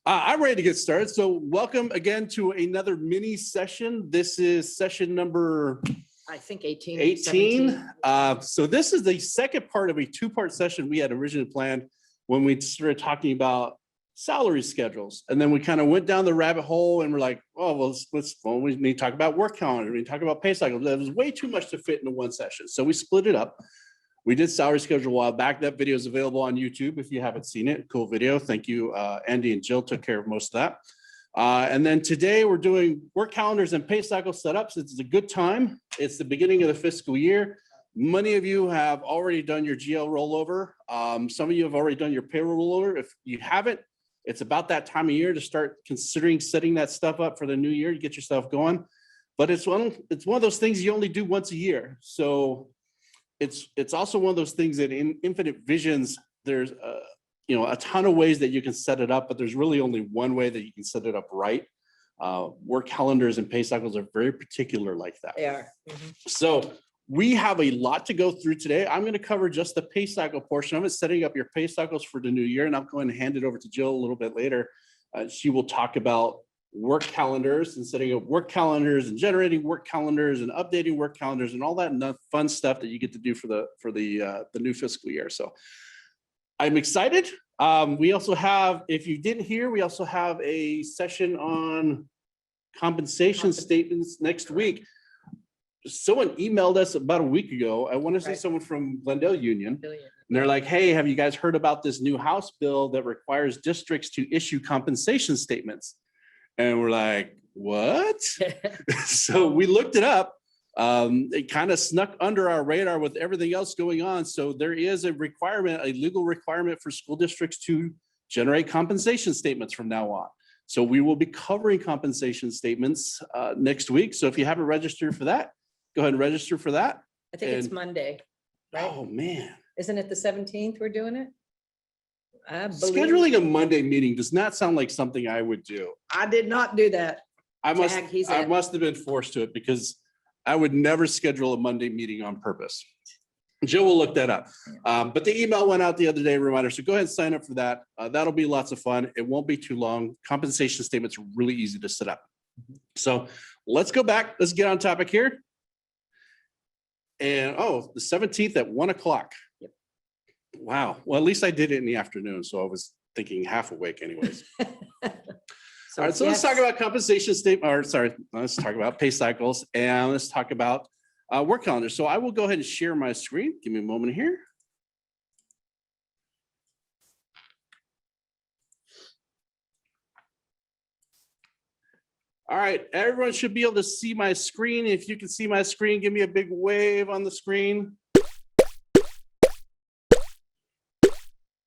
I'm ready to get started. So welcome again to another mini session. This is session number, I think 18. 18. So this is the second part of a two-part session we had originally planned when we started talking about salary schedules. And then we kind of went down the rabbit hole and we're like, oh, well, we need to talk about work calendar. We need to talk about pay cycles. That was way too much to fit into one session. So we split it up. We did salary schedule a while back. That video is available on YouTube if you haven't seen it. Cool video. Thank you. Andy and Jill took care of most of that. And then today we're doing work calendars and pay cycle setups. It's a good time. It's the beginning of the fiscal year. Many of you have already done your GL rollover. Some of you have already done your payroll rollover. If you haven't, it's about that time of year to start considering setting that stuff up for the new year to get yourself going. But it's one of those things you only do once a year. So it's also one of those things that in Infinite Visions, there's a ton of ways that you can set it up, but there's really only one way that you can set it up right. Work calendars and pay cycles are very particular like that. They are. Mm-hmm. So we have a lot to go through today. I'm going to cover just the pay cycle portion of it, setting up your pay cycles for the new year, and I'm going to hand it over to Jill a little bit later. She will talk about work calendars and setting up work calendars and generating work calendars and updating work calendars and all that fun stuff that you get to do for the new fiscal year. So I'm excited. We also have, if you didn't hear, we also have a session on compensation statements next week. Someone emailed us about a week ago. I want to say someone from Glendale Union. And they're like, hey, have you guys heard about this new House bill that requires districts to issue compensation statements? And we're like, what? So we looked it up. It kind of snuck under our radar with everything else going on. So there is a requirement, a legal requirement for school districts to generate compensation statements from now on. So we will be covering compensation statements next week. So if you haven't registered for that, go ahead and register for that. I think it's Monday, right? Oh, man. Isn't it the 17th we're doing it? Scheduling a Monday meeting does not sound like something I would do. I did not do that. I must have been forced to it because I would never schedule a Monday meeting on purpose. Jill will look that up. But the email went out the other day, reminder. So go ahead and sign up for that. That'll be lots of fun. It won't be too long. Compensation statements are really easy to set up. So let's go back. Let's get on topic here. And the 17th at 1 o'clock. Yep. Wow. Well, at least I did it in the afternoon. So I was thinking half awake anyways. All right, so let's talk about compensation statement, let's talk about pay cycles and let's talk about work calendars. So I will go ahead and share my screen. Give me a moment here. All right, everyone should be able to see my screen. If you can see my screen, give me a big wave on the screen.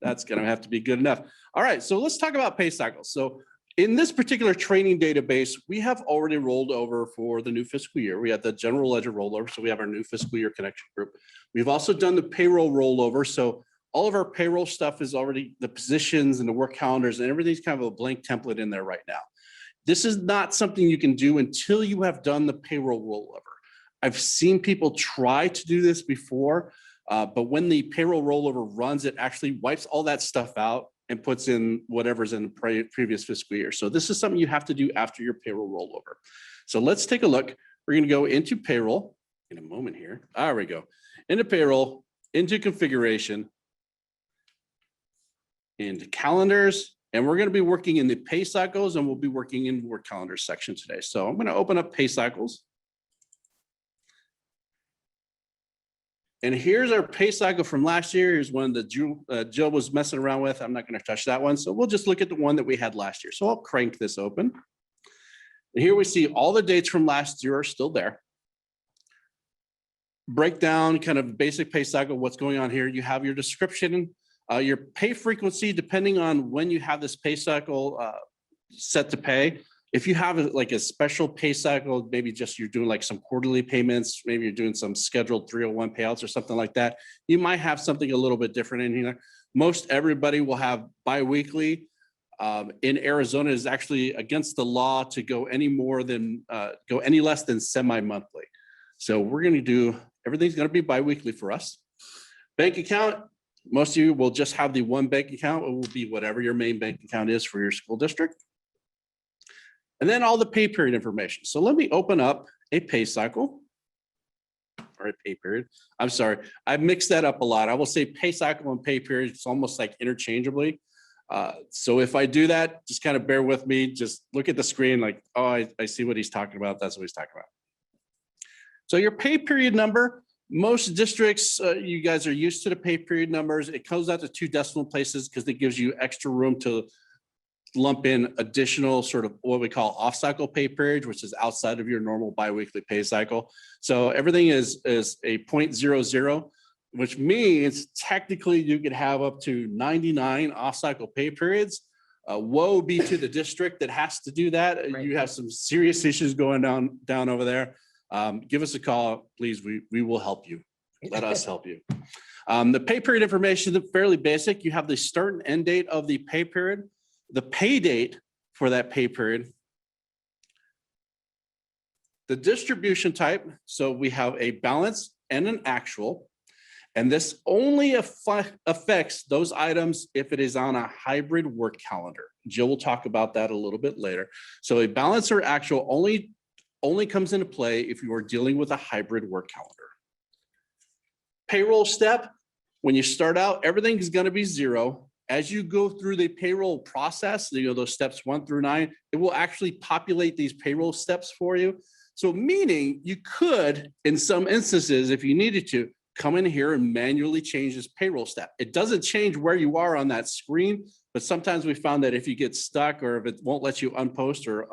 That's gonna have to be good enough. All right, so let's talk about pay cycles. So in this particular training database, we have already rolled over for the new fiscal year. We had the general ledger rollover, so we have our new fiscal year connection group. We've also done the payroll rollover. So all of our payroll stuff is already, the positions and the work calendars and everything's kind of a blank template in there right now. This is not something you can do until you have done the payroll rollover. I've seen people try to do this before, but when the payroll rollover runs, it actually wipes all that stuff out and puts in whatever's in the previous fiscal year. So this is something you have to do after your payroll rollover. So let's take a look. We're gonna go into payroll in a moment here. There we go. Into payroll, into configuration, into calendars, and we're gonna be working in the pay cycles and we'll be working in work calendars section today. So I'm gonna open up pay cycles. And here's our pay cycle from last year. Here's one that Jill was messing around with. I'm not going to touch that one. So we'll just look at the one that we had last year. So I'll crank this open. And here we see all the dates from last year are still there. Breakdown, kind of basic pay cycle, what's going on here. You have your description, your pay frequency, depending on when you have this pay cycle set to pay. If you have like a special pay cycle, maybe just you're doing like some quarterly payments, maybe you're doing some scheduled 301 payouts or something like that, you might have something a little bit different in here. Most everybody will have biweekly. In Arizona, it is actually against the law to go any less than semi-monthly. So we're going to do, everything's going to be biweekly for us. Bank account, Most of you will just have the one bank account. It will be whatever your main bank account is for your school district. And then all the pay period information. So let me open up a pay cycle or a pay period. I'm sorry, I mixed that up a lot. I will say pay cycle and pay period. It's almost like interchangeably. So if I do that, just kind of bear with me. Just look at the screen like, oh, I see what he's talking about. That's what he's talking about. So your pay period number, most districts, you guys are used to the pay period numbers. It comes out to 2 decimal places because it gives you extra room to lump in additional sort of what we call off-cycle pay period, which is outside of your normal biweekly pay cycle. So everything is a 0.00, which means technically you could have up to 99 off-cycle pay periods. Woe be to the district that has to do that. Right. You have some serious issues going down over there. Give us a call, please. We will help you. Let us help you. The pay period information is fairly basic. You have the start and end date of the pay period, the pay date for that pay period, the distribution type. So we have a balance and an actual, and this only affects those items if it is on a hybrid work calendar. Jill will talk about that a little bit later. So a balance or actual only comes into play if you are dealing with a hybrid work calendar. Payroll step, when you start out, everything is going to be 0. As you go through the payroll process, those steps 1 through 9, it will actually populate these payroll steps for you. So meaning you could, in some instances, if you needed to, come in here and manually change this payroll step. It doesn't change where you are on that screen, but sometimes we found that if you get stuck or if it won't let you unpost or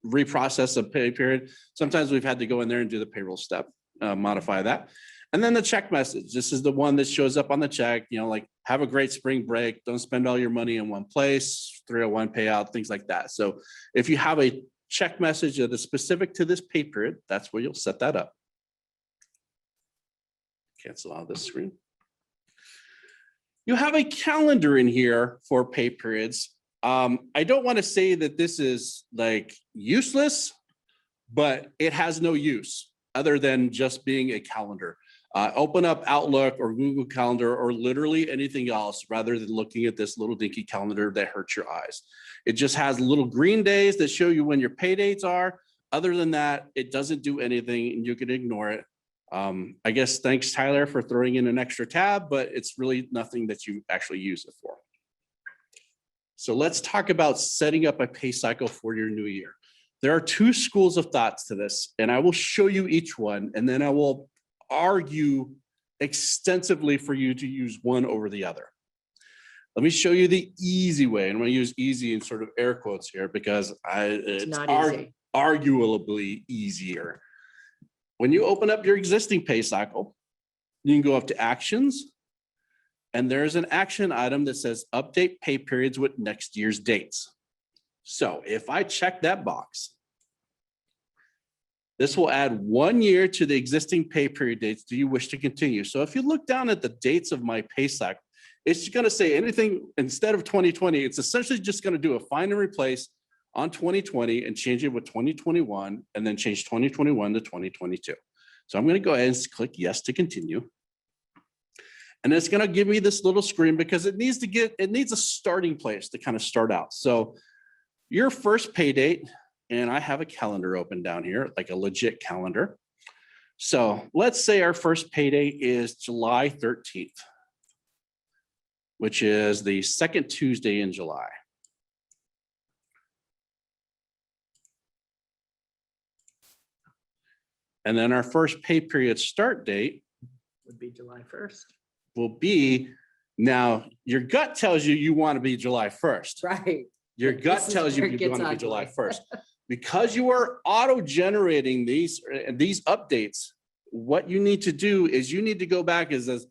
reprocess a pay period, sometimes we've had to go in there and do the payroll step, modify that. And then the check message. This is the one that shows up on the check, like have a great spring break. Don't spend all your money in one place, 301 payout, things like that. So if you have a check message that is specific to this pay period, that's where you'll set that up. Cancel out this screen. You have a calendar in here for pay periods. I don't want to say that this is like useless, but it has no use other than just being a calendar. Open up Outlook or Google Calendar or literally anything else rather than looking at this little dinky calendar that hurts your eyes. It just has little green days that show you when your pay dates are. Other than that, it doesn't do anything and you can ignore it. I guess thanks, Tyler, for throwing in an extra tab, but it's really nothing that you actually use it for. So let's talk about setting up a pay cycle for your new year. There are 2 schools of thoughts to this, and I will show you each one, and then I will argue extensively for you to use one over the other. Let me show you the easy way. And I'm going to use easy in sort of air quotes here because it's not easy. Arguably easier. When you open up your existing pay cycle, you can go up to actions, and there's an action item that says update pay periods with next year's dates. So if I check that box, this will add 1 year to the existing pay period dates. Do you wish to continue? So if you look down at the dates of my pay cycle, it's going to say anything instead of 2020. It's essentially just going to do a find and replace on 2020 and change it with 2021 and then change 2021 to 2022. So I'm going to go ahead and click yes to continue. And it's going to give me this little screen because it needs a starting place to kind of start out. So your first pay date, and I have a calendar open down here, like a legit calendar. So let's say our first pay date is July 13th, which is the second Tuesday in July. And then our first pay period start date Would be July 1st. will be, now your gut tells you you want to be July 1st. Right. Your gut This is tells you where it you want gets to be July ugly. 1st. Because you are auto-generating these updates, what you need to do is you need to go back as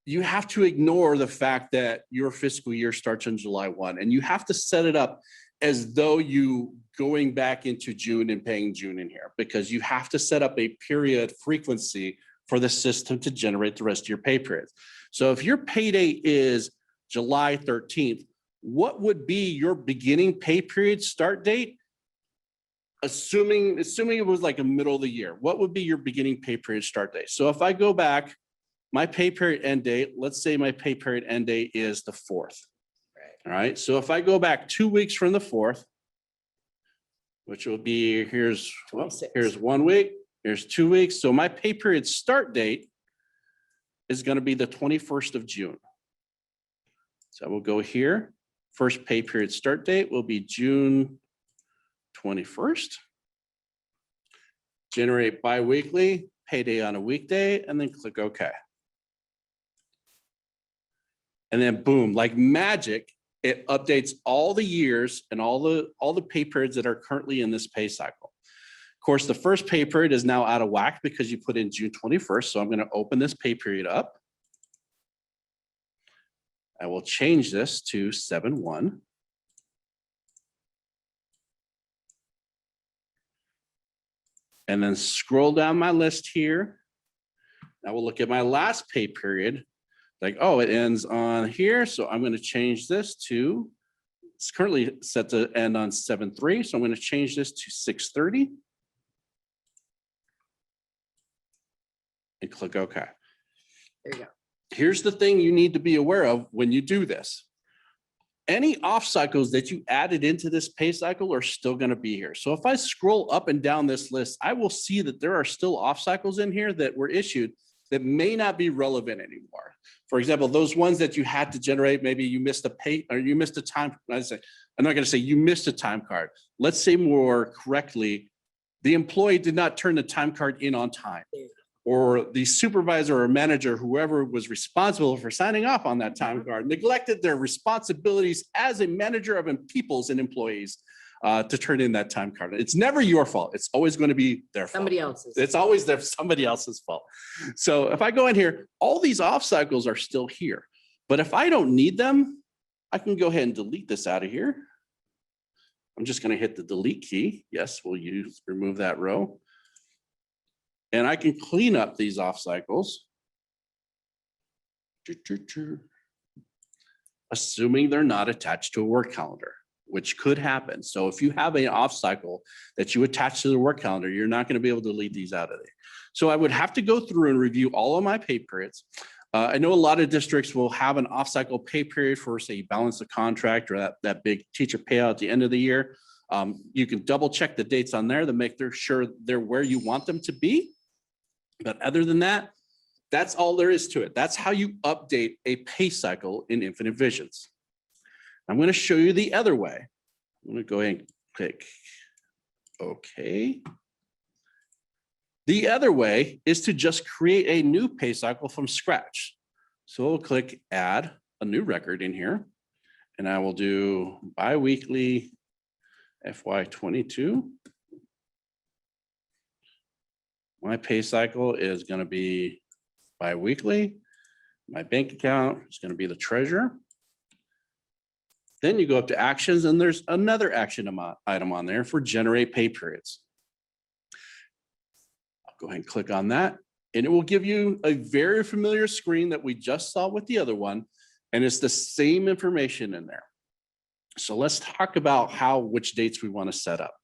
you have to ignore the fact that your fiscal year starts on July 1, and you have to set it up as though you going back into June and paying June in here, because you have to set up a period frequency for the system to generate the rest of your pay periods. So if your pay date is July 13th, what would be your beginning pay period start date? Assuming it was like a middle of the year, what would be your beginning pay period start date? So if I go back my pay period end date, let's say my pay period end date is the 4th. All right, so if I go back 2 weeks from the 4th, which will be, here's 1 week, here's 2 weeks. So my pay period start date is going to be the 21st of June. So I will go here. First pay period start date will be June 21st. Generate biweekly, payday on a weekday, and then click OK. And then boom, like magic, it updates all the years and all the pay periods that are currently in this pay cycle. Of course, the first pay period is now out of whack because you put in June 21st. So I'm going to open this pay period up. I will change this to 7/1. And then scroll down my list here. Now we'll look at my last pay period. Like, oh, it ends on here. So I'm going to change this to, it's currently set to end on 7/3. So I'm going to change this to 6/30. And click OK. There you go. Here's the thing you need to be aware of when you do this. Any off cycles that you added into this pay cycle are still going to be here. So if I scroll up and down this list, I will see that there are still off cycles in here that were issued that may not be relevant anymore. For example, those ones that you had to generate, maybe you missed a pay or you missed a time. I'm not going to say you missed a time card. Let's say more correctly, the employee did not turn the time card in on time, or the supervisor or manager, whoever was responsible for signing off on that time card, neglected their responsibilities as a manager of peoples and employees to turn in that time card. It's never your fault. It's always going to be their fault. Somebody else's. It's always somebody else's fault. So if I go in here, all these off cycles are still here. But if I don't need them, I can go ahead and delete this out of here. I'm just going to hit the delete key. Yes, we'll remove that row. And I can clean up these off cycles, assuming they're not attached to a work calendar, which could happen. So if you have an off cycle that you attach to the work calendar, you're not going to be able to delete these out of there. So I would have to go through and review all of my pay periods. I know a lot of districts will have an off cycle pay period for, say, balance the contract or that big teacher payout at the end of the year. You can double check the dates on there to make sure they're where you want them to be. But other than that, that's all there is to it. That's how you update a pay cycle in Infinite Visions. I'm going to show you the other way. I'm going to go ahead and click OK. The other way is to just create a new pay cycle from scratch. So we'll click add a new record in here, and I will do biweekly FY22. My pay cycle is going to be biweekly. My bank account is going to be the treasurer. Then you go up to actions, and there's another action item on there for generate pay periods. I'll go ahead and click on that, and it will give you a very familiar screen that we just saw with the other one, and it's the same information in there. So let's talk about which dates we want to set up.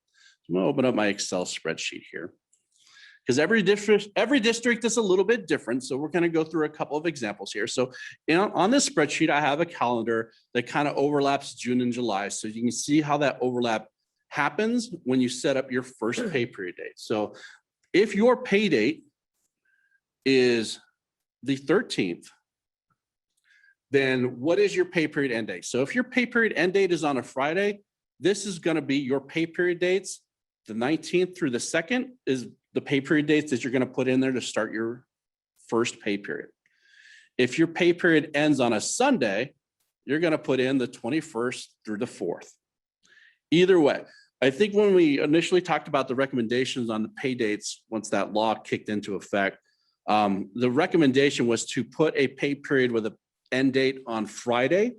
I'm going to open up my Excel spreadsheet here, because every district is a little bit different. So we're going to go through a couple of examples here. So on this spreadsheet, I have a calendar that kind of overlaps June and July. So you can see how that overlap happens when you set up your first pay period date. So if your pay date is the 13th, then what is your pay period end date? So if your pay period end date is on a Friday, this is going to be your pay period dates. The 19th through the 2nd is the pay period dates that you're going to put in there to start your first pay period. If your pay period ends on a Sunday, you're going to put in the 21st through the 4th. Either way, I think when we initially talked about the recommendations on the pay dates, once that law kicked into effect, the recommendation was to put a pay period with an end date on Friday,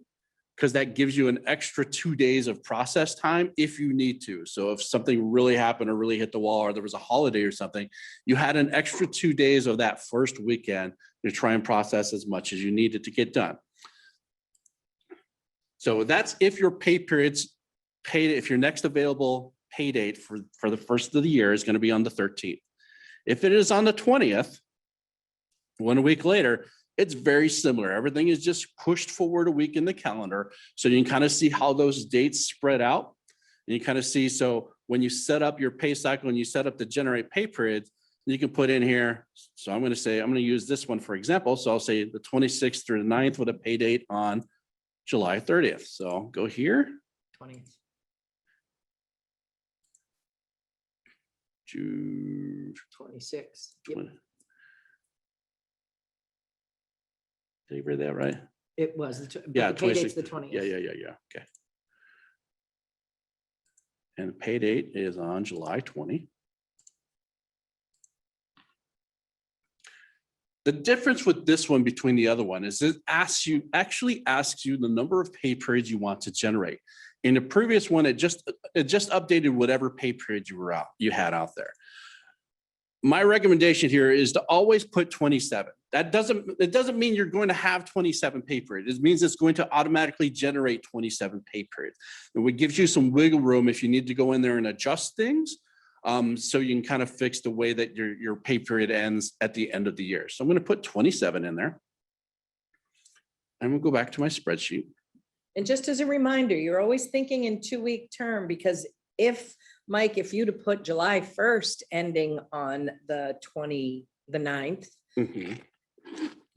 because that gives you an extra 2 days of process time if you need to. So if something really happened or really hit the wall, or there was a holiday or something, you had an extra 2 days of that first weekend to try and process as much as you needed to get done. So that's if your pay periods paid, if your next available pay date for the first of the year is going to be on the 13th. If it is on the 20th, 1 week later, it's very similar. Everything is just pushed forward a week in the calendar. So you can kind of see how those dates spread out. And you kind of see, so when you set up your pay cycle and you set up the generate pay periods, you can put in here. So I'm going to say, I'm going to use this one for example. So I'll say the 26th through the 9th with a pay date on July 30th. So I'll go here. 20th. June 26th. Yep. 20. Did you read that right? It was. Yeah, The pay date's 26th. the 20th. Yeah. Okay. And the pay date is on July 20. The difference with this one between the other one is it actually asks you the number of pay periods you want to generate. In the previous one, it just updated whatever pay period you had out there. My recommendation here is to always put 27. It doesn't mean you're going to have 27 pay periods. It means it's going to automatically generate 27 pay periods. And it gives you some wiggle room if you need to go in there and adjust things. So you can kind of fix the way that your pay period ends at the end of the year. So I'm going to put 27 in there. And we'll go back to my spreadsheet. And just as a reminder, you're always thinking in 2-week term, because Mike, if you'd have put July 1st ending on the 9th,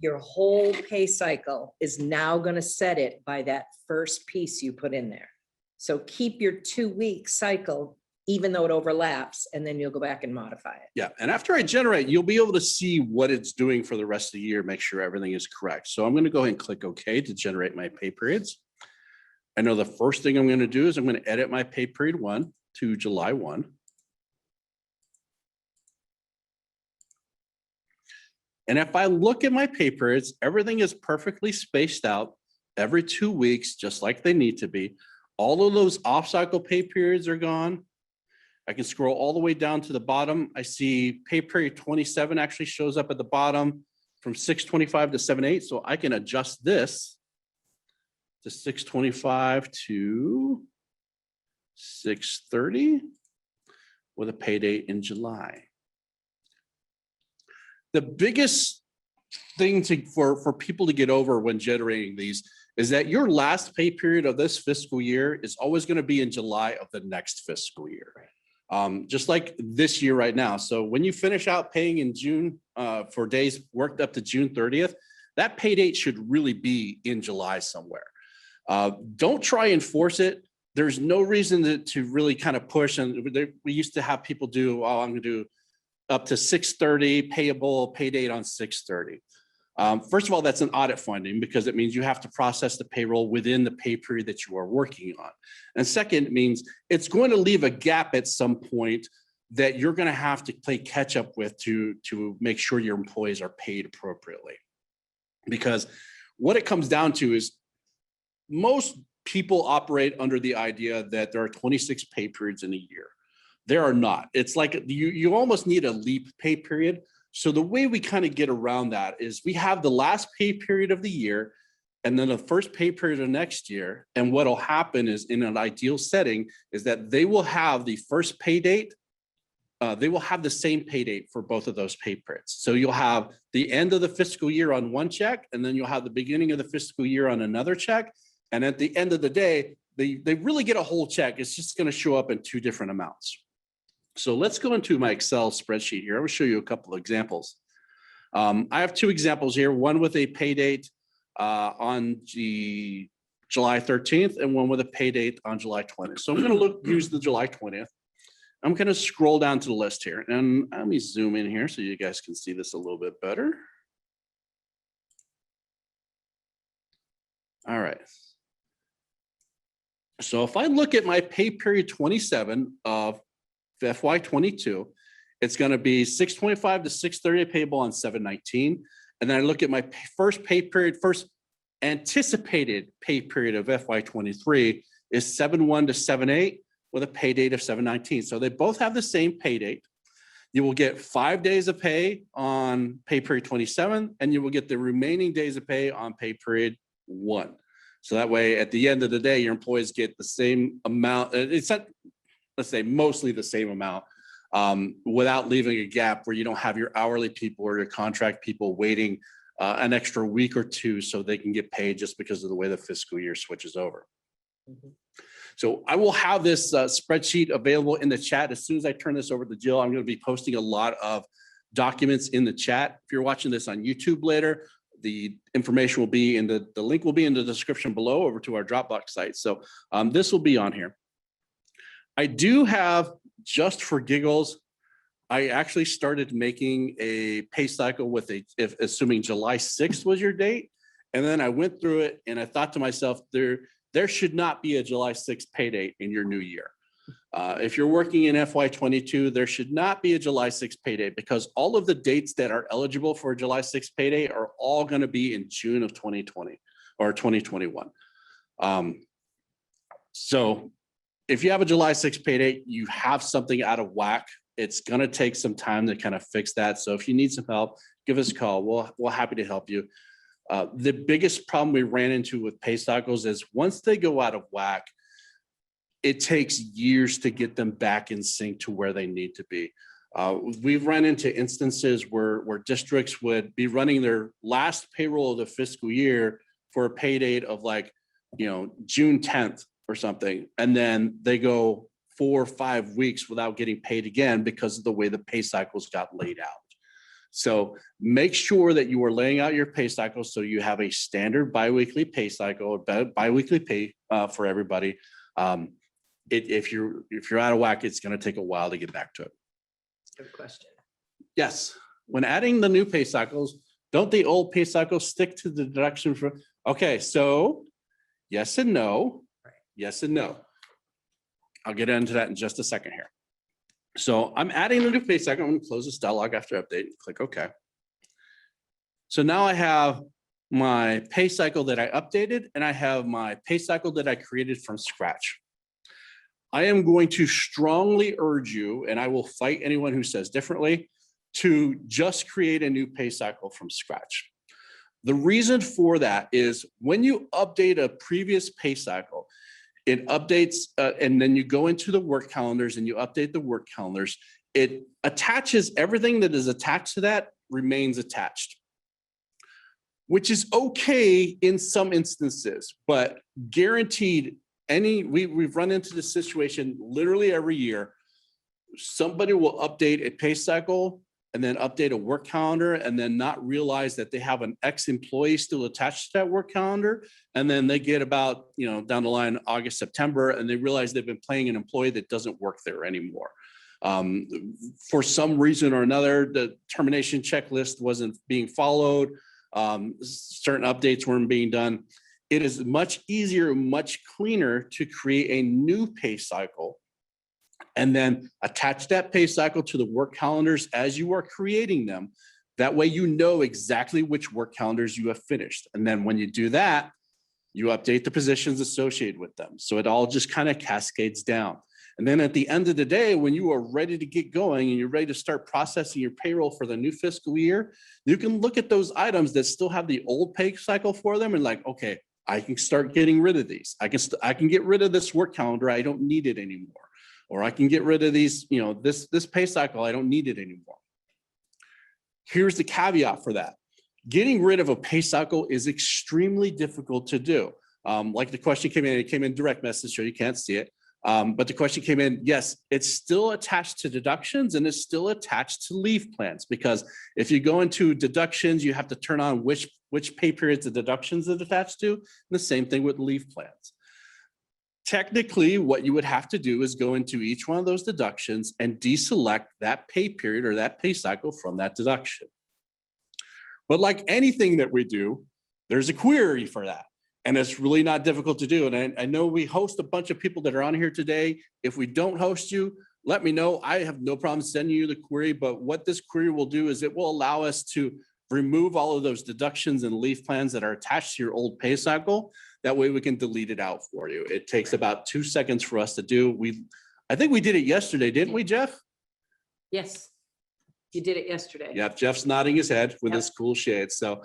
your whole pay cycle is now going to set it by that first piece you put in there. So keep your 2-week cycle, even though it overlaps, and then you'll go back and modify it. Yeah, and after I generate, you'll be able to see what it's doing for the rest of the year, make sure everything is correct. So I'm going to go ahead and click OK to generate my pay periods. I know the first thing I'm going to do is I'm going to edit my pay period 1 to July 1. And if I look at my pay periods, everything is perfectly spaced out every 2 weeks, just like they need to be. All of those off-cycle pay periods are gone. I can scroll all the way down to the bottom. I see pay period 27 actually shows up at the bottom from 6/25 to 7/8. So I can adjust this to 6/25 to 6/30 with a pay date in July. The biggest thing for people to get over when generating these is that your last pay period of this fiscal year is always going to be in July of the next fiscal year. Just like this year right now. So when you finish out paying in June for days worked up to June 30th, that pay date should really be in July somewhere. Don't try and force it. There's no reason to really kind of push. And we used to have people do, oh, I'm going to do up to 6/30 payable pay date on 6/30. First of all, that's an audit finding because it means you have to process the payroll within the pay period that you are working on. And second, it means it's going to leave a gap at some point that you're going to have to play catch up with to make sure your employees are paid appropriately. Because what it comes down to is most people operate under the idea that there are 26 pay periods in a year. There are not. It's like you almost need a leap pay period. So the way we kind of get around that is we have the last pay period of the year and then the first pay period of next year. And what'll happen is in an ideal setting is that they will have the first pay date. They will have the same pay date for both of those pay periods. So you'll have the end of the fiscal year on one check, and then you'll have the beginning of the fiscal year on another check. And at the end of the day, they really get a whole check. It's just going to show up in 2 different amounts. So let's go into my Excel spreadsheet here. I will show you a couple of examples. I have 2 examples here, one with a pay date on July 13th and one with a pay date on July 20th. So I'm going to use the July 20th. I'm going to scroll down to the list here and let me zoom in here so you guys can see this a little bit better. All right. So if I look at my pay period 27 of FY22, it's going to be 6/25 to 6/30 payable on 7/19. And then I look at my first anticipated pay period of FY23 is 7/1 to 7/8 with a pay date of 7/19. So they both have the same pay date. You will get 5 days of pay on pay period 27, and you will get the remaining days of pay on pay period 1. So that way, at the end of the day, your employees get the same amount. It's not, let's say, mostly the same amount without leaving a gap where you don't have your hourly people or your contract people waiting an extra week or two so they can get paid just because of the way the fiscal year switches over. Mhm. So I will have this spreadsheet available in the chat. As soon as I turn this over to Jill, I'm going to be posting a lot of documents in the chat. If you're watching this on YouTube later, the information will be in the link will be in the description below over to our Dropbox site. So this will be on here. I do have, just for giggles, I actually started making a pay cycle with assuming July 6th was your date. And then I went through it and I thought to myself, there should not be a July 6th pay date in your new year. If you're working in FY22, there should not be a July 6th pay date because all of the dates that are eligible for a July 6th pay date are all going to be in June of 2020 or 2021. So if you have a July 6th pay date, you have something out of whack. It's going to take some time to kind of fix that. So if you need some help, give us a call. We're happy to help you. The biggest problem we ran into with pay cycles is once they go out of whack, it takes years to get them back in sync to where they need to be. We've run into instances where districts would be running their last payroll of the fiscal year for a pay date of like, June 10th or something. And then they go 4 or 5 weeks without getting paid again because of the way the pay cycles got laid out. So make sure that you are laying out your pay cycle so you have a standard biweekly pay cycle, biweekly pay for everybody. If you're out of whack, it's going to take a while to get back to it. Good question. Yes, when adding the new pay cycles, don't the old pay cycles stick to the deduction for? Okay, so yes and no, yes and no. I'll get into that in just a second here. So I'm adding the new pay cycle. I'm going to close this dialog after update and click OK. So now I have my pay cycle that I updated and I have my pay cycle that I created from scratch. I am going to strongly urge you, and I will fight anyone who says differently, to just create a new pay cycle from scratch. The reason for that is when you update a previous pay cycle, it updates and then you go into the work calendars and you update the work calendars. It attaches everything that is attached to that remains attached, which is okay in some instances, but guaranteed we've run into this situation literally every year. Somebody will update a pay cycle and then update a work calendar and then not realize that they have an ex-employee still attached to that work calendar. And then they get about, down the line, August, September, and they realize they've been paying an employee that doesn't work there anymore. For some reason or another, the termination checklist wasn't being followed. Certain updates weren't being done. It is much easier, much cleaner to create a new pay cycle and then attach that pay cycle to the work calendars as you are creating them. That way you know exactly which work calendars you have finished. And then when you do that, you update the positions associated with them. So it all just kind of cascades down. And then at the end of the day, when you are ready to get going and you're ready to start processing your payroll for the new fiscal year, you can look at those items that still have the old pay cycle for them and like, okay, I can start getting rid of these. I can get rid of this work calendar. I don't need it anymore. Or I can get rid of these, this pay cycle. I don't need it anymore. Here's the caveat for that. Getting rid of a pay cycle is extremely difficult to do. Like the question came in, it came in direct message, so you can't see it. But the question came in, yes, it's still attached to deductions and it's still attached to leave plans, because if you go into deductions, you have to turn on which pay periods the deductions is attached to, and the same thing with leave plans. Technically, what you would have to do is go into each one of those deductions and deselect that pay period or that pay cycle from that deduction. But like anything that we do, there's a query for that. And it's really not difficult to do. And I know we host a bunch of people that are on here today. If we don't host you, let me know. I have no problem sending you the query. But what this query will do is it will allow us to remove all of those deductions and leave plans that are attached to your old pay cycle. That way we can delete it out for you. It takes about 2 seconds for us to do. I think we did it yesterday, didn't we, Jeff? Yes, you did it yesterday. Yeah, Jeff's nodding his head with his cool shades. So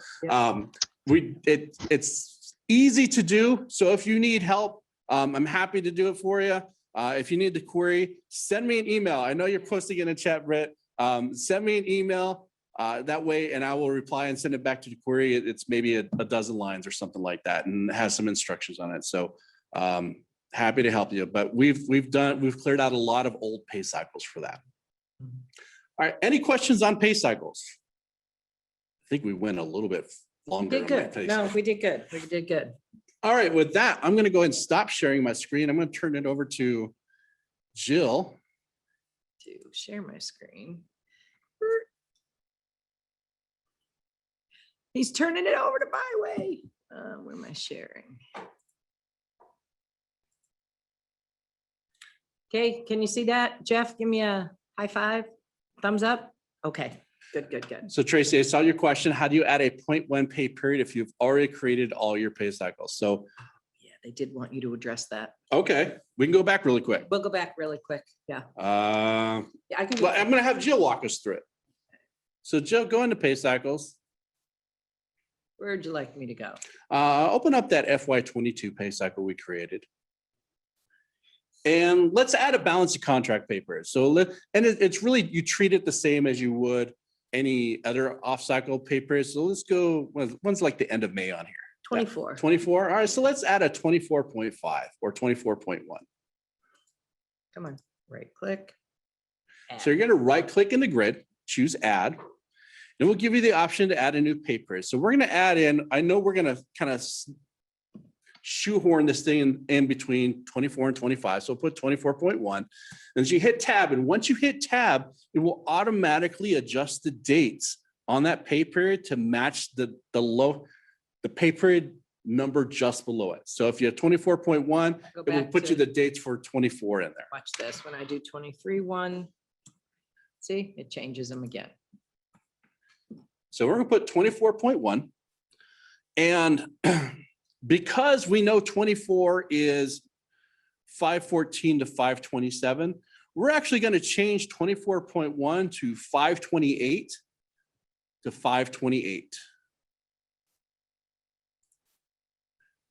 it's easy to do. So if you need help, I'm happy to do it for you. If you need the query, send me an email. I know you're posting in a chat, Britt. Send me an email that way, and I will reply and send it back to the query. It's maybe a dozen lines or something like that, and it has some instructions on it. So happy to help you. But we've cleared out a lot of old pay cycles for that. All right. Any questions on pay cycles? I think we went a little bit longer. Did on my good. pay No, cycle. we did good. We did good. All right. With that, I'm going to go ahead and stop sharing my screen. I'm going to turn it over to Jill. To share my screen. He's turning it over to my way. Where am I sharing? Okay, can you see that? Jeff, give me a high five, thumbs up. Okay, good, good, good. So Tracy, I saw your question. How do you add a 0.1 pay period if you've already created all your pay cycles? So, Yeah, they did want you to address that. okay, we can go back really quick. We'll go back really quick. Yeah. Yeah, I can. well, I'm going to have Jill walk us through it. So Jill, go into pay cycles. Where'd you like me to go? Open up that FY22 pay cycle we created. And let's add a balance of contract paper. So it's really, you treat it the same as you would any other off-cycle paper. So let's go, when's like the end of May on here? 24. 24. All right, so let's add a 24.5 or 24.1. Come on, right click. So you're gonna right click in the grid, choose add. And we'll give you the option to add a new pay period. So we're gonna add in, I know we're gonna kind of shoehorn this thing in between 24 and 25. So put 24.1. And you hit tab. And once you hit tab, it will automatically adjust the dates on that pay period to match the pay period number just below it. So if you have 24.1, it will put you the dates for 24 in there. Watch this. When I do 23.1, see, it changes them again. So we're gonna put 24.1. And because we know 24 is 514 to 527, we're actually going to change 24.1 to 528 to 528.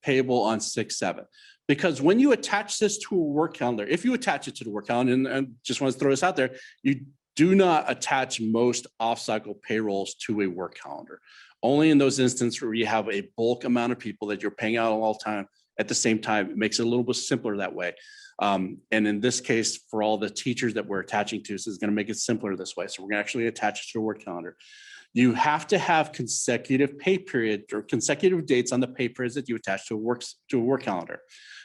Payable on 6/7. Because when you attach this to a work calendar, if you attach it to the work calendar, and just want to throw this out there, you do not attach most off-cycle payrolls to a work calendar. Only in those instances where you have a bulk amount of people that you're paying out all the time at the same time. It makes it a little bit simpler that way. And in this case, for all the teachers that we're attaching to, this is going to make it simpler this way. So we're going to actually attach it to a work calendar. You have to have consecutive pay period or consecutive dates on the pay periods that you attach to a work calendar.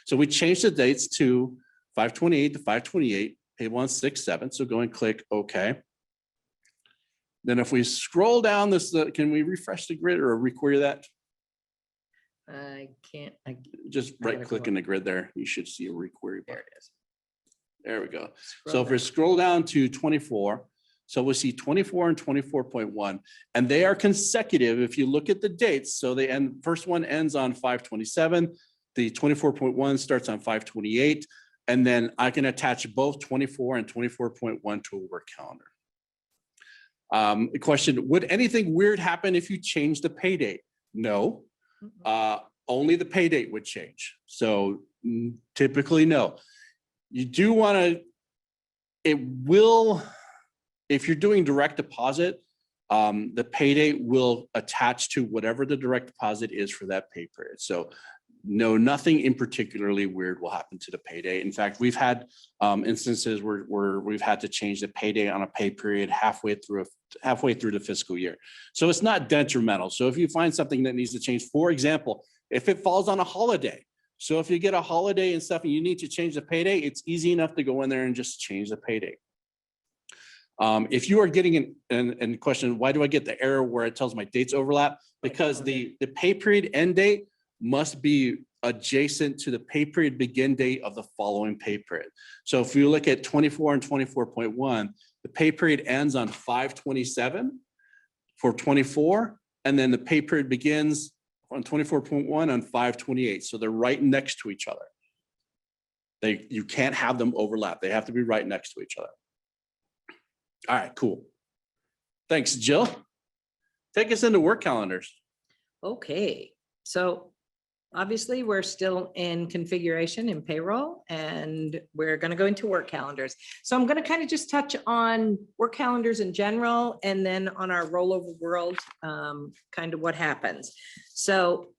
So we changed the dates to 528 to 528, payable on 6/7. So go and click OK. Then if we scroll down this, can we refresh the grid or requery that? I can't. Just right click in the grid there. You should see a requery. There it is. There we go. Scroll So if we down. scroll down to 24, so we'll see 24 and 24.1, and they are consecutive. If you look at the dates, so they end, first one ends on 527, the 24.1 starts on 528, and then I can attach both 24 and 24.1 to a work calendar. The question, would anything weird happen if you change the pay date? No, only the pay date would change. So typically, no. You do want to, it will, if you're doing direct deposit, the pay date will attach to whatever the direct deposit is for that pay period. So no, nothing in particularly weird will happen to the pay date. In fact, we've had instances where we've had to change the pay date on a pay period halfway through the fiscal year. So it's not detrimental. So if you find something that needs to change, for example, if it falls on a holiday, so if you get a holiday and stuff and you need to change the pay date, it's easy enough to go in there and just change the pay date. If you are getting an question, why do I get the error where it tells my dates overlap? Because the pay period end date must be adjacent to the pay period begin date of the following pay period. So if you look at 24 and 24.1, the pay period ends on 5/27 for 24, and then the pay period begins on 24.1 on 5/28. So they're right next to each other. You can't have them overlap. They have to be right next to each other. All right, cool. Thanks, Jill. Take us into work calendars. Okay, so obviously, we're still in configuration in payroll, and we're going to go into work calendars. So I'm going to kind of just touch on work calendars in general, and then on our rollover world, kind of what happens. So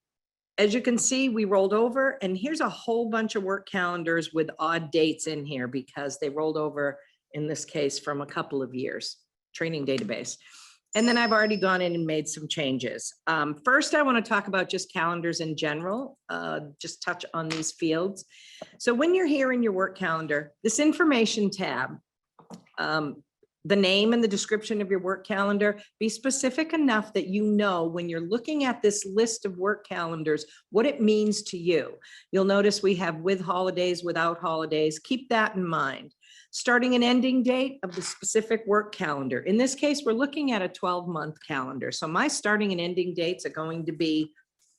as you can see, we rolled over, and here's a whole bunch of work calendars with odd dates in here because they rolled over, in this case, from a couple of years, training database. And then I've already gone in and made some changes. First, I want to talk about just calendars in general, just touch on these fields. So when you're here in your work calendar, this information tab, the name and the description of your work calendar, be specific enough that you know when you're looking at this list of work calendars, what it means to you. You'll notice we have with holidays, without holidays. Keep that in mind. Starting and ending date of the specific work calendar. In this case, we're looking at a 12-month calendar. So my starting and ending dates are going to be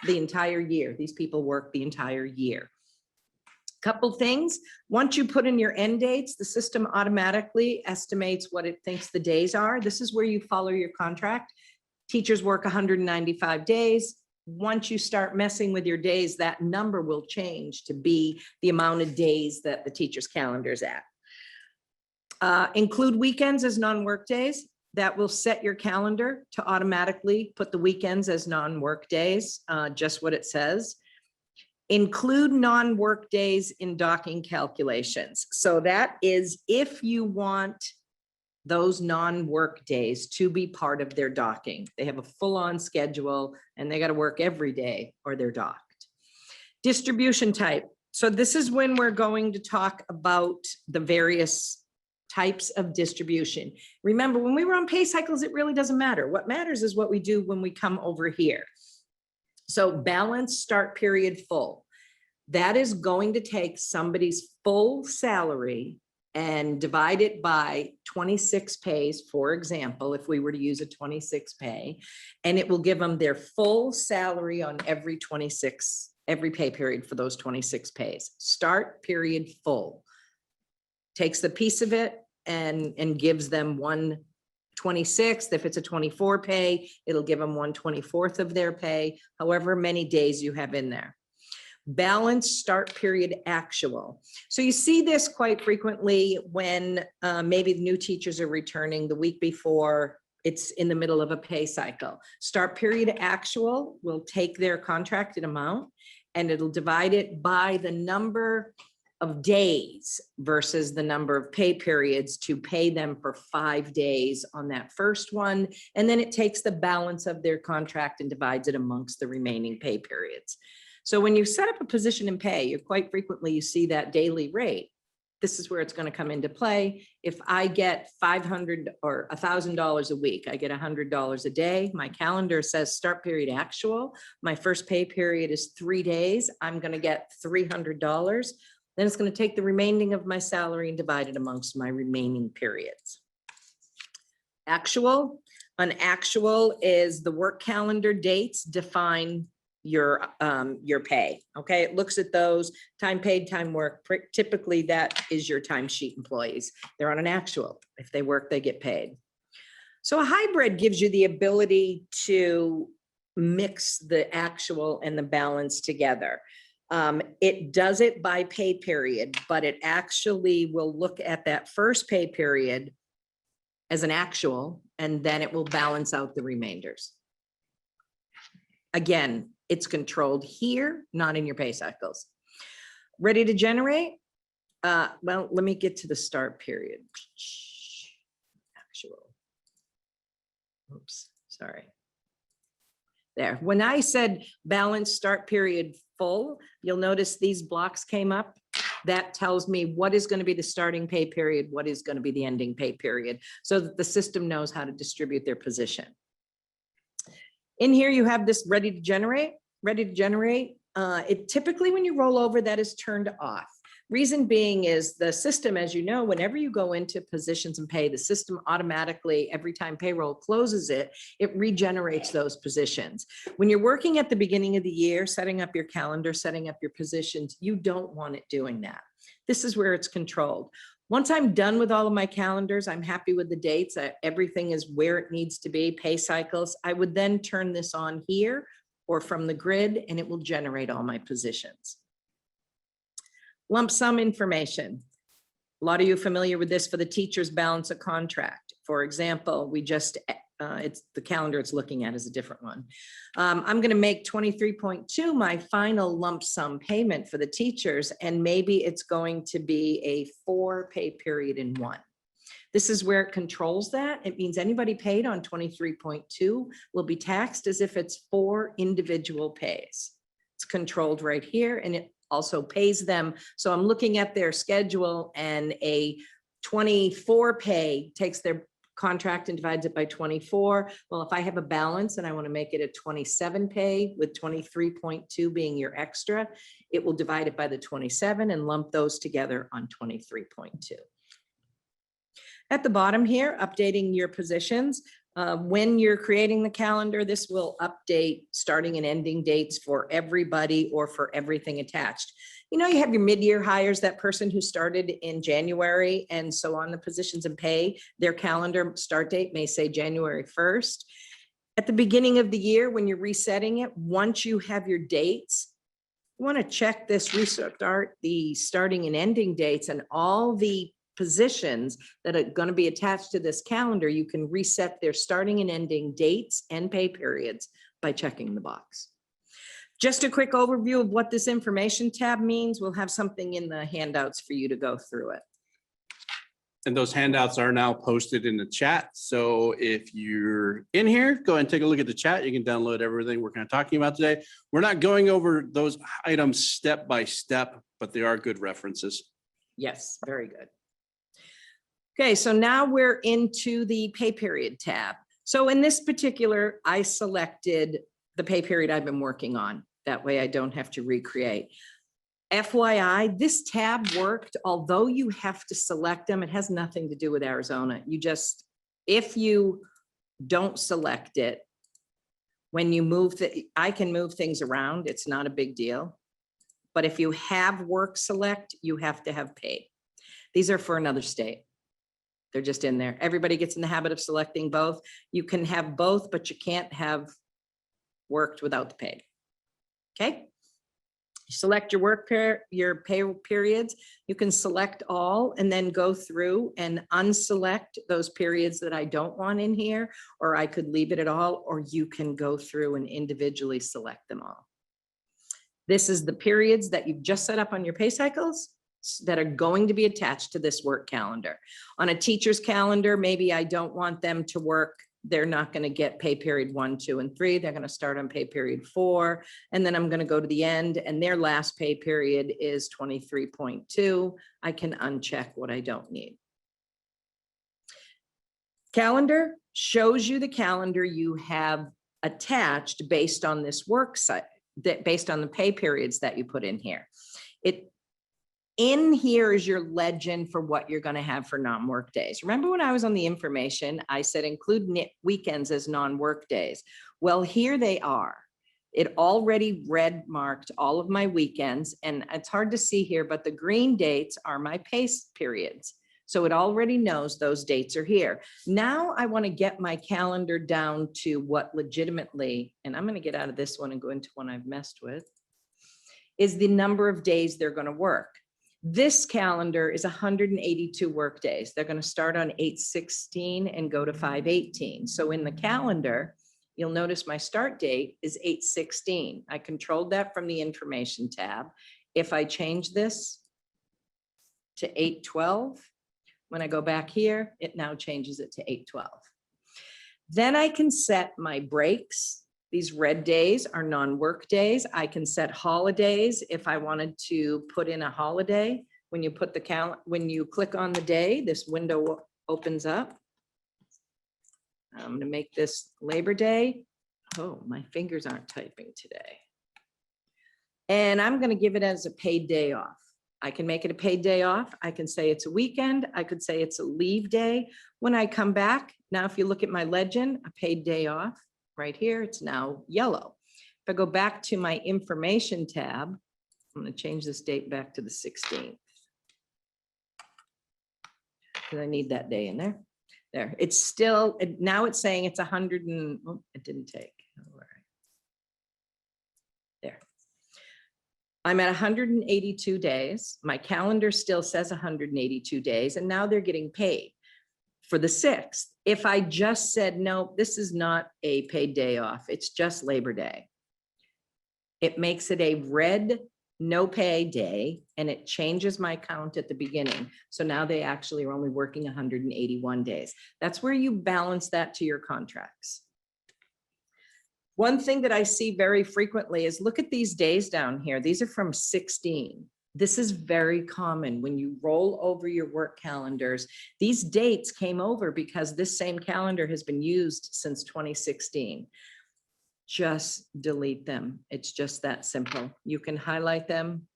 the entire year. These people work the entire year. Couple things. Once you put in your end dates, the system automatically estimates what it thinks the days are. This is where you follow your contract. Teachers work 195 days. Once you start messing with your days, that number will change to be the amount of days that the teacher's calendar is at. Include weekends as non-work days. That will set your calendar to automatically put the weekends as non-work days, just what it says. Include non-work days in docking calculations. So that is if you want those non-work days to be part of their docking. They have a full-on schedule and they got to work every day or they're docked. Distribution type. So this is when we're going to talk about the various types of distribution. Remember, when we were on pay cycles, it really doesn't matter. What matters is what we do when we come over here. So balance start period full. That is going to take somebody's full salary and divide it by 26 pays, for example, if we were to use a 26 pay, and it will give them their full salary on every pay period for those 26 pays. Start period full. Takes the piece of it and gives them 1/26. If it's a 24 pay, it'll give them 1/24 of their pay, however many days you have in there. Balance start period actual. So you see this quite frequently when maybe the new teachers are returning the week before it's in the middle of a pay cycle. Start period actual will take their contracted amount and it'll divide it by the number of days versus the number of pay periods to pay them for 5 days on that first one. And then it takes the balance of their contract and divides it amongst the remaining pay periods. So when you set up a position in pay, you quite frequently you see that daily rate. This is where it's going to come into play. If I get $500 or $1,000 a week, I get $100 a day. My calendar says start period actual. My first pay period is 3 days. I'm going to get $300. Then it's going to take the remaining of my salary and divide it amongst my remaining periods. Actual. An actual is the work calendar dates define your pay. Okay, it looks at those time paid, time work. Typically that is your timesheet employees. They're on an actual. If they work, they get paid. So a hybrid gives you the ability to mix the actual and the balance together. It does it by pay period, but it actually will look at that first pay period as an actual, and then it will balance out the remainders. Again, it's controlled here, not in your pay cycles. Ready to generate? Well, let me get to the start period. Actual. Oops, sorry. There. When I said balance start period full, you'll notice these blocks came up. That tells me what is going to be the starting pay period, what is going to be the ending pay period, so that the system knows how to distribute their position. In here, you have this ready to generate. Ready to generate. It typically, when you roll over, that is turned off. Reason being is the system, as you know, whenever you go into positions and pay, the system automatically, every time payroll closes it, it regenerates those positions. When you're working at the beginning of the year, setting up your calendar, setting up your positions, you don't want it doing that. This is where it's controlled. Once I'm done with all of my calendars, I'm happy with the dates, everything is where it needs to be, pay cycles, I would then turn this on here or from the grid, and it will generate all my positions. Lump sum information. A lot of you are familiar with this for the teacher's balance of contract. For example, we just, it's the calendar it's looking at is a different one. I'm going to make 23.2 my final lump sum payment for the teachers, and maybe it's going to be a 4 pay period in 1. This is where it controls that. It means anybody paid on 23.2 will be taxed as if it's 4 individual pays. It's controlled right here, and it also pays them. So I'm looking at their schedule, and a 24 pay takes their contract and divides it by 24. Well, if I have a balance and I want to make it a 27 pay with 23.2 being your extra, it will divide it by the 27 and lump those together on 23.2. At the bottom here, updating your positions. When you're creating the calendar, this will update starting and ending dates for everybody or for everything attached. You know, you have your mid-year hires, that person who started in January, and so on the positions and pay, their calendar start date may say January 1st. At the beginning of the year, when you're resetting it, once you have your dates, you want to check this, restart the starting and ending dates, and all the positions that are going to be attached to this calendar, you can reset their starting and ending dates and pay periods by checking the box. Just a quick overview of what this information tab means. We'll have something in the handouts for you to go through it. And those handouts are now posted in the chat. So if you're in here, go ahead and take a look at the chat. You can download everything we're kind of talking about today. We're not going over those items step by step, but they are good references. Yes, very good. Okay, so now we're into the pay period tab. So in this particular, I selected the pay period I've been working on. That way I don't have to recreate. FYI, this tab worked, although you have to select them. It has nothing to do with Arizona. You just, if you don't select it, when you move, I can move things around. It's not a big deal. But if you have work select, you have to have paid. These are for another state. They're just in there. Everybody gets in the habit of selecting both. You can have both, but you can't have worked without the paid. Okay. Select your work your pay periods. You can select all and then go through and unselect those periods that I don't want in here, or I could leave it at all, or you can go through and individually select them all. This is the periods that you've just set up on your pay cycles that are going to be attached to this work calendar. On a teacher's calendar, maybe I don't want them to work. They're not going to get pay period 1, 2, and 3. They're going to start on pay period 4. And then I'm going to go to the end, and their last pay period is 23.2. I can uncheck what I don't need. Calendar shows you the calendar you have attached based on this work site, based on the pay periods that you put in here. In here is your legend for what you're going to have for non-work days. Remember when I was on the information, I said include weekends as non-work days. Well, here they are. It already red marked all of my weekends, and it's hard to see here, but the green dates are my pay periods. So it already knows those dates are here. Now I want to get my calendar down to what legitimately, and I'm going to get out of this one and go into one I've messed with, is the number of days they're going to work. This calendar is 182 work days. They're going to start on 8/16 and go to 5/18. So in the calendar, you'll notice my start date is 8/16. I controlled that from the information tab. If I change this to 8/12, when I go back here, it now changes it to 8/12. Then I can set my breaks. These red days are non-work days. I can set holidays if I wanted to put in a holiday. When you put the when you click on the day, this window opens up. I'm going to make this Labor Day. Oh, my fingers aren't typing today. And I'm going to give it as a paid day off. I can make it a paid day off. I can say it's a weekend. I could say it's a leave day. When I come back, now if you look at my legend, a paid day off. Right here, it's now yellow. If I go back to my information tab, I'm going to change this date back to the 16th. Because I need that day in there. There, it's still, now it's saying it's 100 and, oh, it didn't take. All right. I'm at 182 days. My calendar still says 182 days, and now they're getting paid for the 6th. If I just said, no, this is not a paid day off, it's just Labor Day, it makes it a red no pay day, and it changes my count at the beginning. So now they actually are only working 181 days. That's where you balance that to your contracts. One thing that I see very frequently is look at these days down here. These are from 16. This is very common when you roll over your work calendars. These dates came over because this same calendar has been used since 2016. Just delete them. It's just that simple. You can highlight them.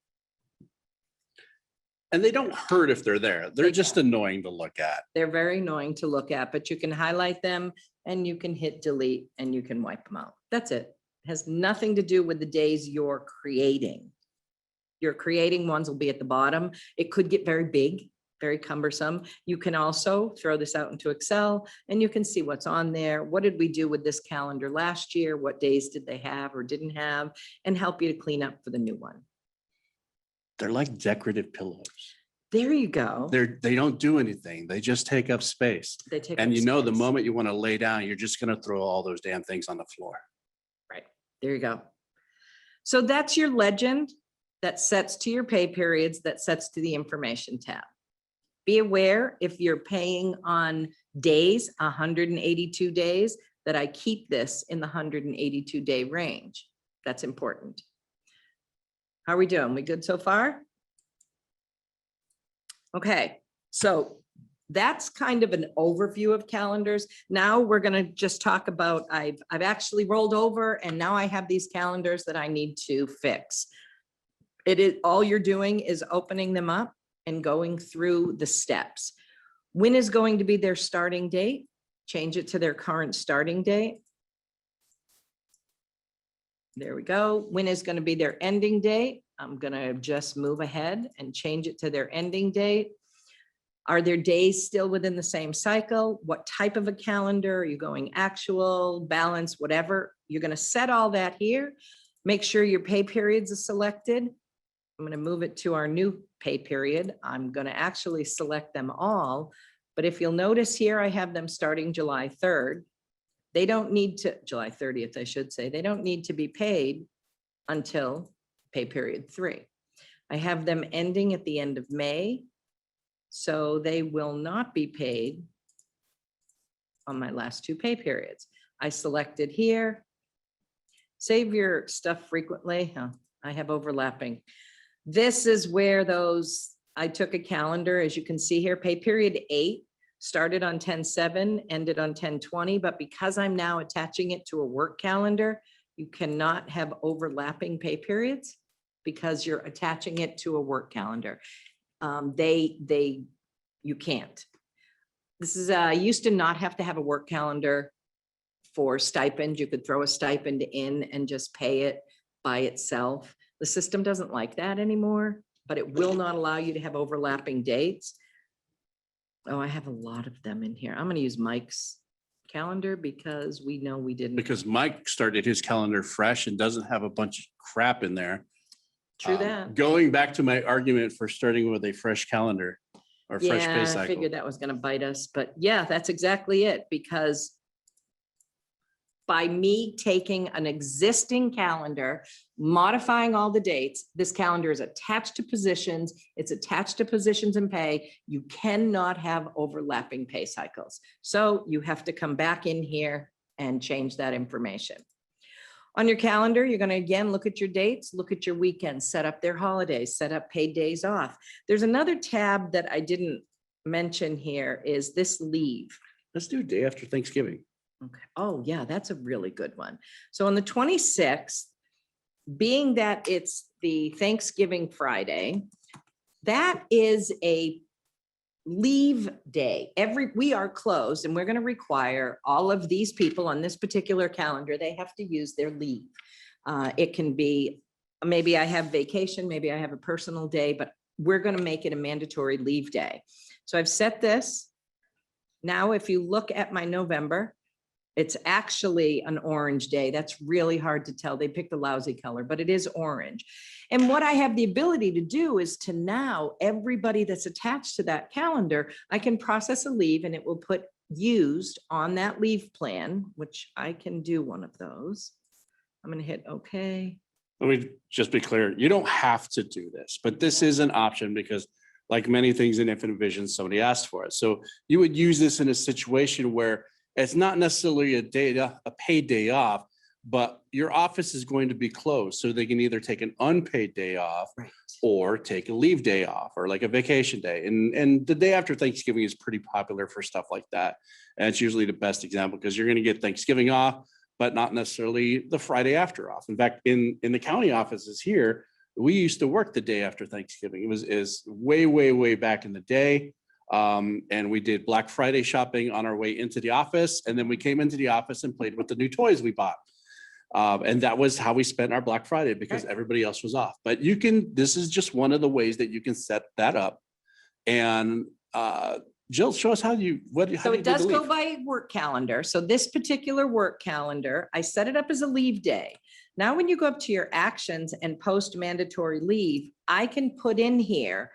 And they don't hurt if they're there. They're just annoying to look at. They're very annoying to look at, but you can highlight them and you can hit delete and you can wipe them out. That's it. It has nothing to do with the days you're creating. Your creating ones will be at the bottom. It could get very big, very cumbersome. You can also throw this out into Excel and you can see what's on there. What did we do with this calendar last year? What days did they have or didn't have? And help you to clean up for the new one. They're like decorative pillows. There you go. They don't do anything. They just take up space. They take And up you know, the space. moment you want to lay down, you're just going to throw all those damn things on the floor. Right, there you go. So that's your legend that sets to your pay periods, that sets to the information tab. Be aware if you're paying on days, 182 days, that I keep this in the 182 day range. That's important. How are we doing? We good so far? Okay, so that's kind of an overview of calendars. Now we're going to just talk about, I've actually rolled over and now I have these calendars that I need to fix. It is all you're doing is opening them up and going through the steps. When is going to be their starting date? Change it to their current starting date. There we go. When is going to be their ending date? I'm going to just move ahead and change it to their ending date. Are their days still within the same cycle? What type of a calendar? Are you going actual, balance, whatever? You're going to set all that here. Make sure your pay periods are selected. I'm going to move it to our new pay period. I'm going to actually select them all. But if you'll notice here, I have them starting July 3rd. They don't need to, July 30th, I should say, they don't need to be paid until pay period 3. I have them ending at the end of May, so they will not be paid on my last 2 pay periods. I selected here. Save your stuff frequently. I have overlapping. This is where those, I took a calendar, as you can see here, pay period 8 started on 10/7, ended on 10/20, but because I'm now attaching it to a work calendar, you cannot have overlapping pay periods because you're attaching it to a work calendar. You can't. This is, I used to not have to have a work calendar for stipend. You could throw a stipend in and just pay it by itself. The system doesn't like that anymore, but it will not allow you to have overlapping dates. Oh, I have a lot of them in here. I'm going to use Mike's calendar because we know we didn't. Because Mike started his calendar fresh and doesn't have a bunch of crap in there. True that. Going back to my argument for starting with a fresh calendar or fresh pay Yeah, I cycle. figured that was going to bite us, but yeah, that's exactly it. Because by me taking an existing calendar, modifying all the dates, this calendar is attached to positions, it's attached to positions and pay. You cannot have overlapping pay cycles. So you have to come back in here and change that information. On your calendar, you're going to again look at your dates, look at your weekends, set up their holidays, set up paid days off. There's another tab that I didn't mention here is this leave. Let's do day after Thanksgiving. Okay. Oh, yeah, that's a really good one. So on the 26th, being that it's the Thanksgiving Friday, that is a leave day. We are closed and we're going to require all of these people on this particular calendar, they have to use their leave. It can be, maybe I have vacation, maybe I have a personal day, but we're going to make it a mandatory leave day. So I've set this. Now, if you look at my November, It's actually an orange day. That's really hard to tell. They picked a lousy color, but it is orange. And what I have the ability to do is to now, everybody that's attached to that calendar, I can process a leave and it will put used on that leave plan, which I can do one of those. I'm going to hit OK. Let me just be clear. You don't have to do this, but this is an option because like many things in Infinite Vision, somebody asked for it. So you would use this in a situation where it's not necessarily a paid day off, but your office is going to be closed. So they can either take an unpaid day off or take a leave day off or like a vacation day. And the day after Thanksgiving is pretty popular for stuff like that. And it's usually the best example because you're going to get Thanksgiving off, but not necessarily the Friday after off. In fact, in the county offices here, we used to work the day after Thanksgiving. It was way back in the day. And we did Black Friday shopping on our way into the office. And then we came into the office and played with the new toys we bought. And that was how we spent our Black Friday because everybody else was off. But you can, this is just one of the ways that you can set that up. And Jill, show us how you, So it does go by work calendar. So this particular work calendar, I set it up as a leave day. Now, when you go up to your actions and post mandatory leave, I can put in here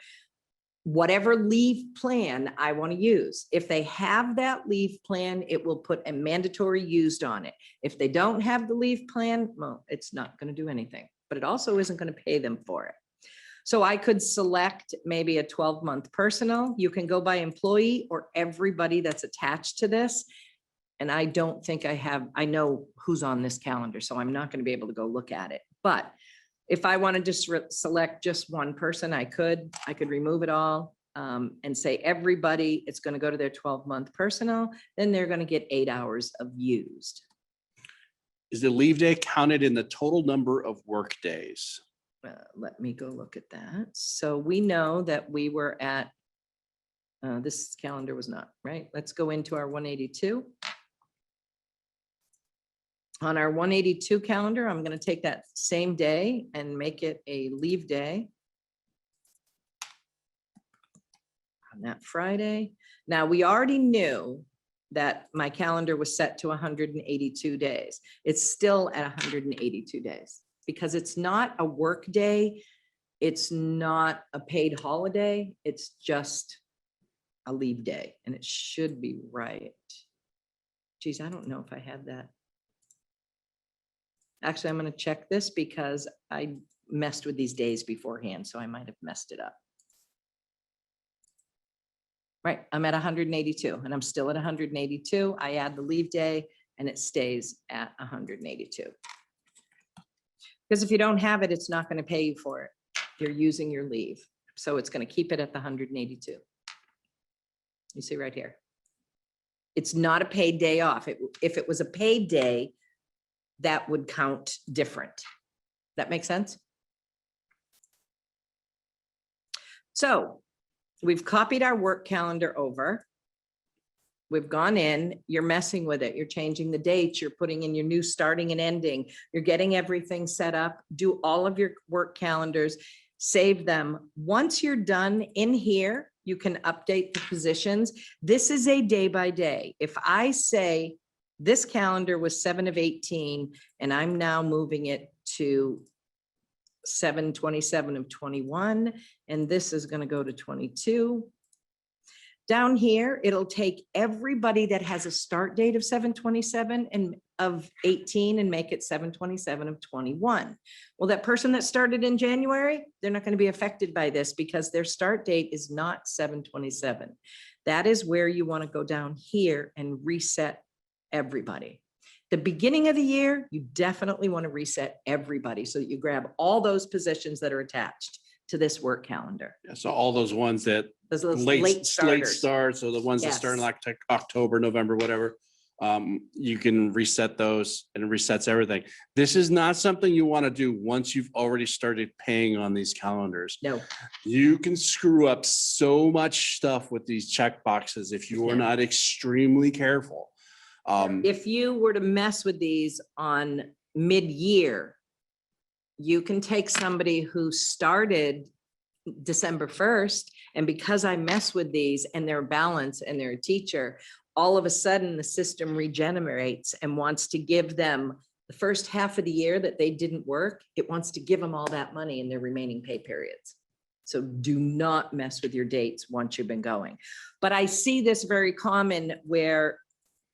whatever leave plan I want to use. If they have that leave plan, it will put a mandatory used on it. If they don't have the leave plan, well, it's not going to do anything, but it also isn't going to pay them for it. So I could select maybe a 12-month personal. You can go by employee or everybody that's attached to this. And I don't think I know who's on this calendar, so I'm not going to be able to go look at it. But if I wanted to select just one person, I could remove it all and say everybody, it's going to go to their 12-month personal, then they're going to get 8 hours of used. Is the leave day counted in the total number of work days? Let me go look at that. So we know that we were at, this calendar was not, right? Let's go into our 182. On our 182 calendar, I'm going to take that same day and make it a leave day. On that Friday. Now, we already knew that my calendar was set to 182 days. It's still at 182 days because it's not a work day. It's not a paid holiday. It's just a leave day and it should be right. Geez, I don't know if I had that. Actually, I'm going to check this because I messed with these days beforehand, so I might have messed it up. Right, I'm at 182 and I'm still at 182. I add the leave day and it stays at 182. Because if you don't have it, it's not going to pay you for it. You're using your leave. So it's going to keep it at the 182. You see right here. It's not a paid day off. If it was a paid day, that would count different. That makes sense? So we've copied our work calendar over. We've gone in, you're messing with it. You're changing the dates. You're putting in your new starting and ending. You're getting everything set up. Do all of your work calendars, save them. Once you're done in here, you can update the positions. This is a day by day. If I say, this calendar was 7 of 18, and I'm now moving it to 7/27 of 21, and this is going to go to 22. Down here, it'll take everybody that has a start date of 7/27 and of 18 and make it 7/27 of 21. Well, that person that started in January, they're not going to be affected by this because their start date is not 7/27. That is where you want to go down here and reset everybody. The beginning of the year, you definitely want to reset everybody so that you grab all those positions that are attached to this work calendar. Yeah, so all those ones that Those late starters. starts, or the ones that start in like October, November, whatever, you can reset those and it resets everything. This is not something you want to do once you've already started paying on these calendars. No. You can screw up so much stuff with these check boxes if you are not extremely careful. If you were to mess with these on mid-year, you can take somebody who started December 1st, and because I mess with these and their balance and they're a teacher, all of a sudden the system regenerates and wants to give them the first half of the year that they didn't work, it wants to give them all that money in their remaining pay periods. So do not mess with your dates once you've been going. But I see this very common where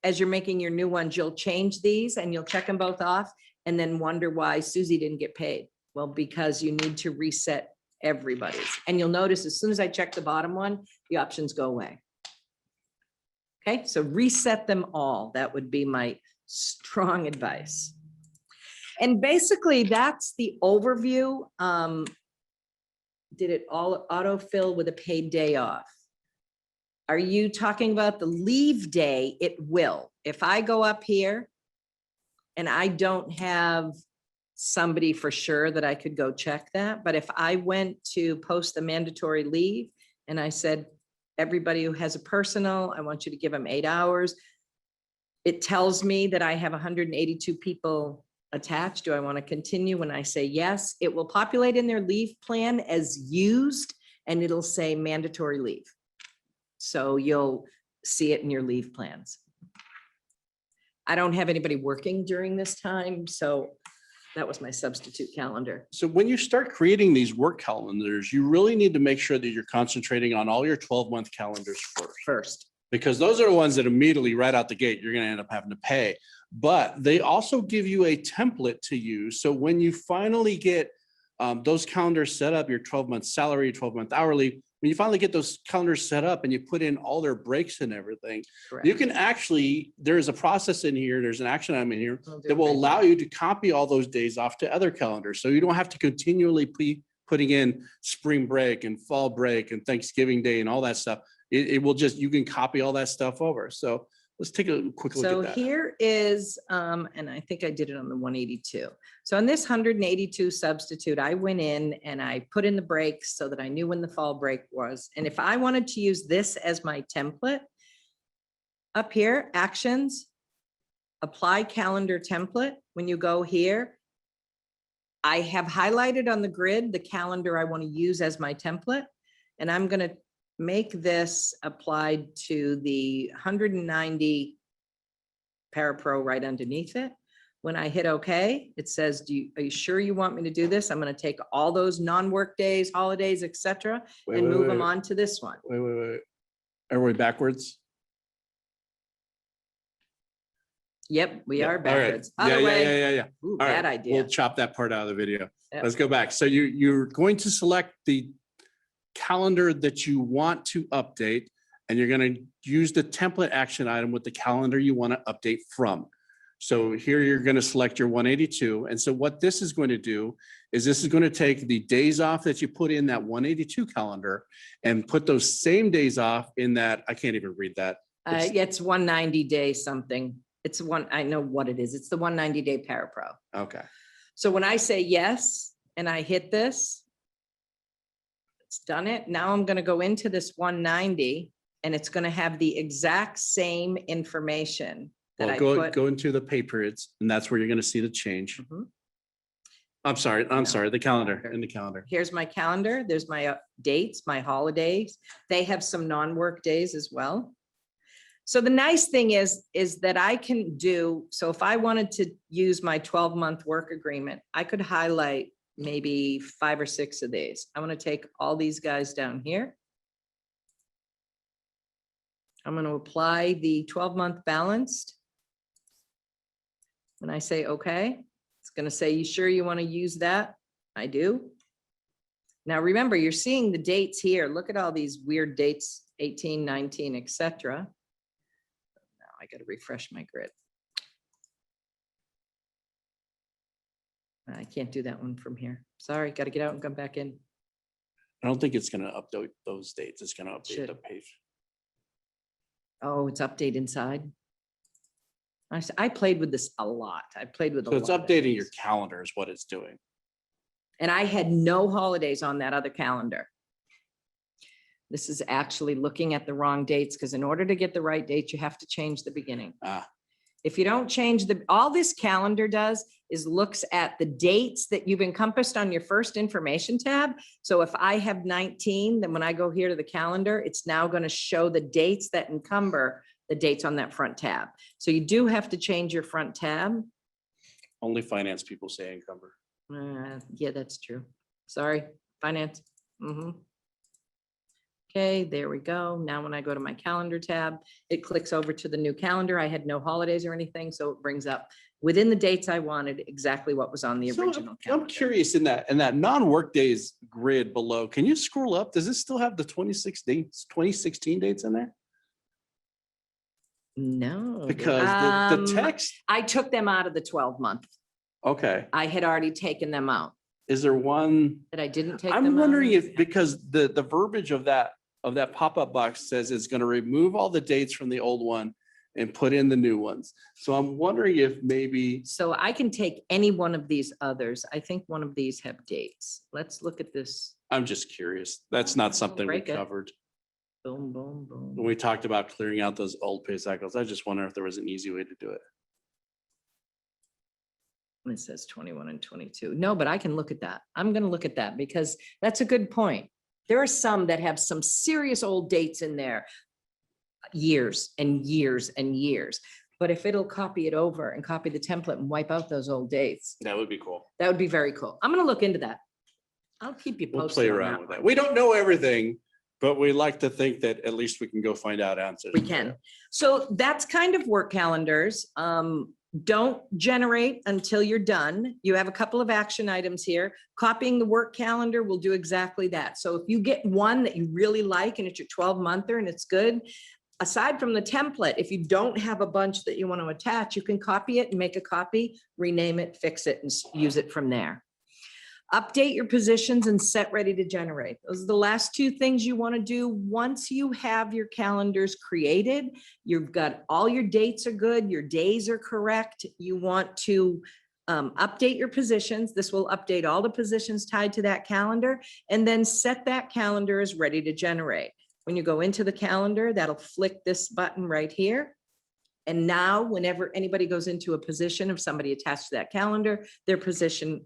as you're making your new ones, you'll change these and you'll check them both off and then wonder why Susie didn't get paid. Well, because you need to reset everybody's. And you'll notice as soon as I check the bottom one, the options go away. Okay, so reset them all. That would be my strong advice. And basically that's the overview. Did it all autofill with a paid day off? Are you talking about the leave day? It will. If I go up here and I don't have somebody for sure that I could go check that, but if I went to post the mandatory leave and I said, everybody who has a personal, I want you to give them 8 hours. It tells me that I have 182 people attached. Do I want to continue? When I say yes, it will populate in their leave plan as used and it'll say mandatory leave. So you'll see it in your leave plans. I don't have anybody working during this time, so that was my substitute calendar. So when you start creating these work calendars, you really need to make sure that you're concentrating on all your 12-month calendars first. Because those are the ones that immediately right out the gate, you're going to end up having to pay. But they also give you a template to use. So when you finally get those calendars set up, your 12-month salary, 12-month hourly, when you finally get those calendars set up and you put in all their breaks and everything, Correct. you can actually, there's a process in here, there's an action item in here I'll do that will it. allow you to copy all those days off to other calendars. So you don't have to continually be putting in spring break and fall break and Thanksgiving Day and all that stuff. It will just, you can copy all that stuff over. So let's take a quick look So at that. here is, and I think I did it on the 182. So on this 182 substitute, I went in and I put in the breaks so that I knew when the fall break was. And if I wanted to use this as my template, up here, actions, apply calendar template. When you go here, I have highlighted on the grid the calendar I want to use as my template. And I'm going to make this applied to the 190 parapro right underneath it. When I hit OK, it says, are you sure you want me to do this? I'm going to take all those non-work days, holidays, etc., and move them on to this one. Wait. Are we backwards? Yep, we Yeah, are all right. backwards. Other way. Yeah. Ooh, All right, bad idea. we'll chop that part out of the video. Yeah. Let's go back. So you're going to select the calendar that you want to update, and you're going to use the template action item with the calendar you want to update from. So here you're going to select your 182. And so what this is going to do is this is going to take the days off that you put in that 182 calendar and put those same days off in that, I can't even read that. It's- Yeah, it's 190 day something. It's one, I know what it is. It's the 190 day parapro. Okay. So when I say yes, and I hit this, it's done it. Now I'm going to go into this 190 and it's going to have the exact same information that I Well, put. go into the pay periods, and that's where you're going to see the change. Mhm. I'm sorry, the calendar, in the calendar. Here's my calendar. There's my dates, my holidays. They have some non-work days as well. So the nice thing is that I can do, so if I wanted to use my 12-month work agreement, I could highlight maybe 5 or 6 of these. I want to take all these guys down here. I'm going to apply the 12-month balanced. When I say okay, it's going to say, you sure you want to use that? I do. Now remember, you're seeing the dates here. Look at all these weird dates, 18, 19, etc. Now I got to refresh my grid. I can't do that one from here. Sorry, got to get out and come back in. I don't think it's going to update those dates. It's going to update Should. the page. Oh, it's update inside. I played with this a lot. I played with a So lot. it's of updating your these. calendar is what it's doing. And I had no holidays on that other calendar. This is actually looking at the wrong dates because in order to get the right dates, you have to change the beginning. If you don't change all this calendar does is looks at the dates that you've encompassed on your first information tab. So if I have 19, then when I go here to the calendar, it's now going to show the dates that encumber the dates on that front tab. So you do have to change your front tab. Only finance people say encumber. Yeah, that's true. Sorry, finance. Okay, there we go. Now when I go to my calendar tab, it clicks over to the new calendar. I had no holidays or anything, so it brings up within the dates I wanted exactly what was on the So original I'm calendar. curious in that non-work days grid below, can you scroll up? Does it still have the 2016 dates in there? No. Because the text, I took them out of the 12-month. okay, I had already taken them out. is there one? That I didn't take them I'm out wondering of? if, because the verbiage of that pop-up box says it's going to remove all the dates from the old one and put in the new ones. So I'm wondering if maybe, So I can take any one of these others. I think one of these have dates. Let's look at this. I'm just curious. That's not something we Break it. covered. Boom, boom, boom. When we talked about clearing out those old pay cycles, I just wonder if there was an easy way to do it. It says 21 and 22. No, but I can look at that. I'm going to look at that because that's a good point. There are some that have some serious old dates in there, years and years and years. But if it'll copy it over and copy the template and wipe out those old dates, That would be cool. that would be very cool. I'm going to look into that. I'll keep you We'll posted. play on around with one. that. We don't know everything, but we like to think that at least we can go find out answers. We can. So that's kind of work calendars. Don't generate until you're done. You have a couple of action items here. Copying the work calendar will do exactly that. So if you get one that you really like and it's your 12-monther and it's good, aside from the template, if you don't have a bunch that you want to attach, you can copy it and make a copy, rename it, fix it, and use it from there. Update your positions and set ready to generate. Those are the last two things you want to do. Once you have your calendars created, you've got all your dates are good, your days are correct. You want to update your positions. This will update all the positions tied to that calendar, and then set that calendar as ready to generate. When you go into the calendar, that'll flick this button right here. And now whenever anybody goes into a position of somebody attached to that calendar, their position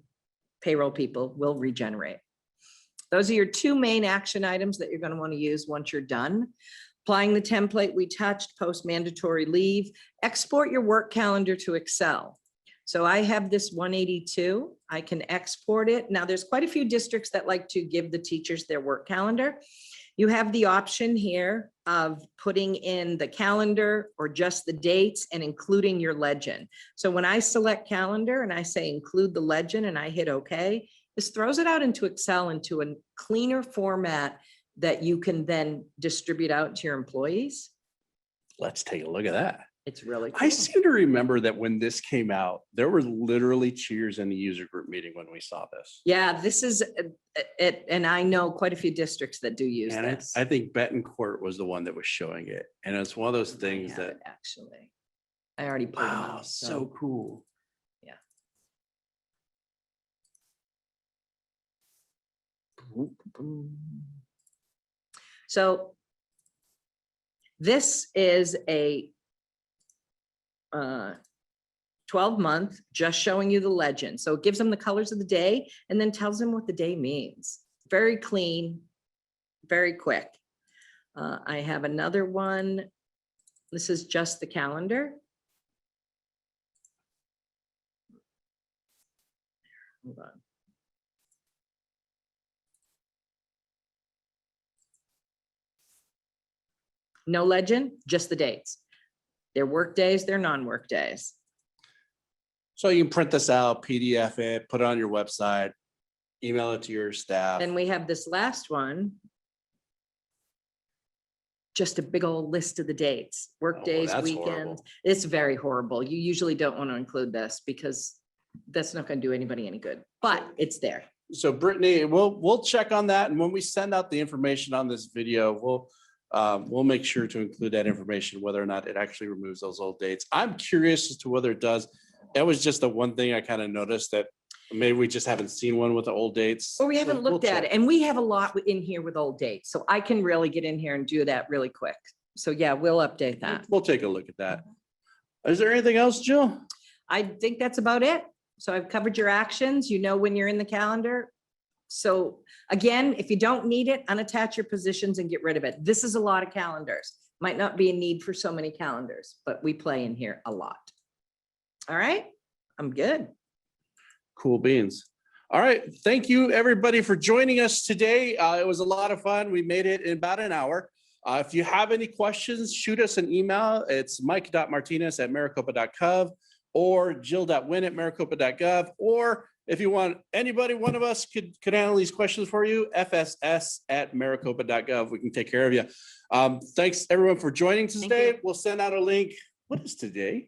payroll people will regenerate. Those are your two main action items that you're going to want to use once you're done. Applying the template we touched, post mandatory leave, export your work calendar to Excel. So I have this 182, I can export it. Now there's quite a few districts that like to give the teachers their work calendar. You have the option here of putting in the calendar or just the dates and including your legend. So when I select calendar and I say include the legend and I hit OK, this throws it out into Excel into a cleaner format that you can then distribute out to your employees. Let's take a look at that. It's really cool. I seem to remember that when this came out, there were literally cheers in the user group meeting when we saw this. Yeah, this is it. And I know quite a few districts that do use And this. I think Betancourt was the one that was showing it. And it's one of those I things have that, it, actually, I already pulled them wow, out, so cool. yeah. So this is a 12-month, just showing you the legend. So it gives them the colors of the day and then tells them what the day means. Very clean, very quick. I have another one. This is just the calendar. Hold on. No legend, just the dates. Their work days, their non-work days. So you can print this out, PDF it, put it on your website, email it to your staff. Then we have this last one. Just a big old list of the dates, work Oh, days, that's weekends. horrible. It's very horrible. You usually don't want to include this because that's not going to do anybody any good, but it's there. So Brittany, we'll check on that. And when we send out the information on this video, we'll make sure to include that information, whether or not it actually removes those old dates. I'm curious as to whether it does. That was just the one thing I kind of noticed, that maybe we just haven't seen one with the old dates. Or we haven't So we'll looked at check. it, and we have a lot in here with old dates, so I can really get in here and do that really quick. So yeah, we'll update that. We'll take a look at that. Is there anything else, Jill? I think that's about it. So I've covered your actions, you know when you're in the calendar. So again, if you don't need it, unattach your positions and get rid of it. This is a lot of calendars. Might not be a need for so many calendars, but we play in here a lot. All right, I'm good. Cool beans. All right. Thank you, everybody, for joining us today. It was a lot of fun. We made it in about an hour. If you have any questions, shoot us an email. It's mike.martinez@maricopa.gov or jill.win@maricopa.gov. Or if you want anybody, one of us could handle these questions for you, fss@maricopa.gov. We can take care of you. Thanks, everyone, for joining today. We'll send out a link. What is today?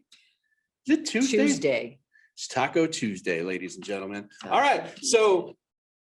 Is it Tuesday? Tuesday. It's Taco Tuesday, ladies and gentlemen. All right, so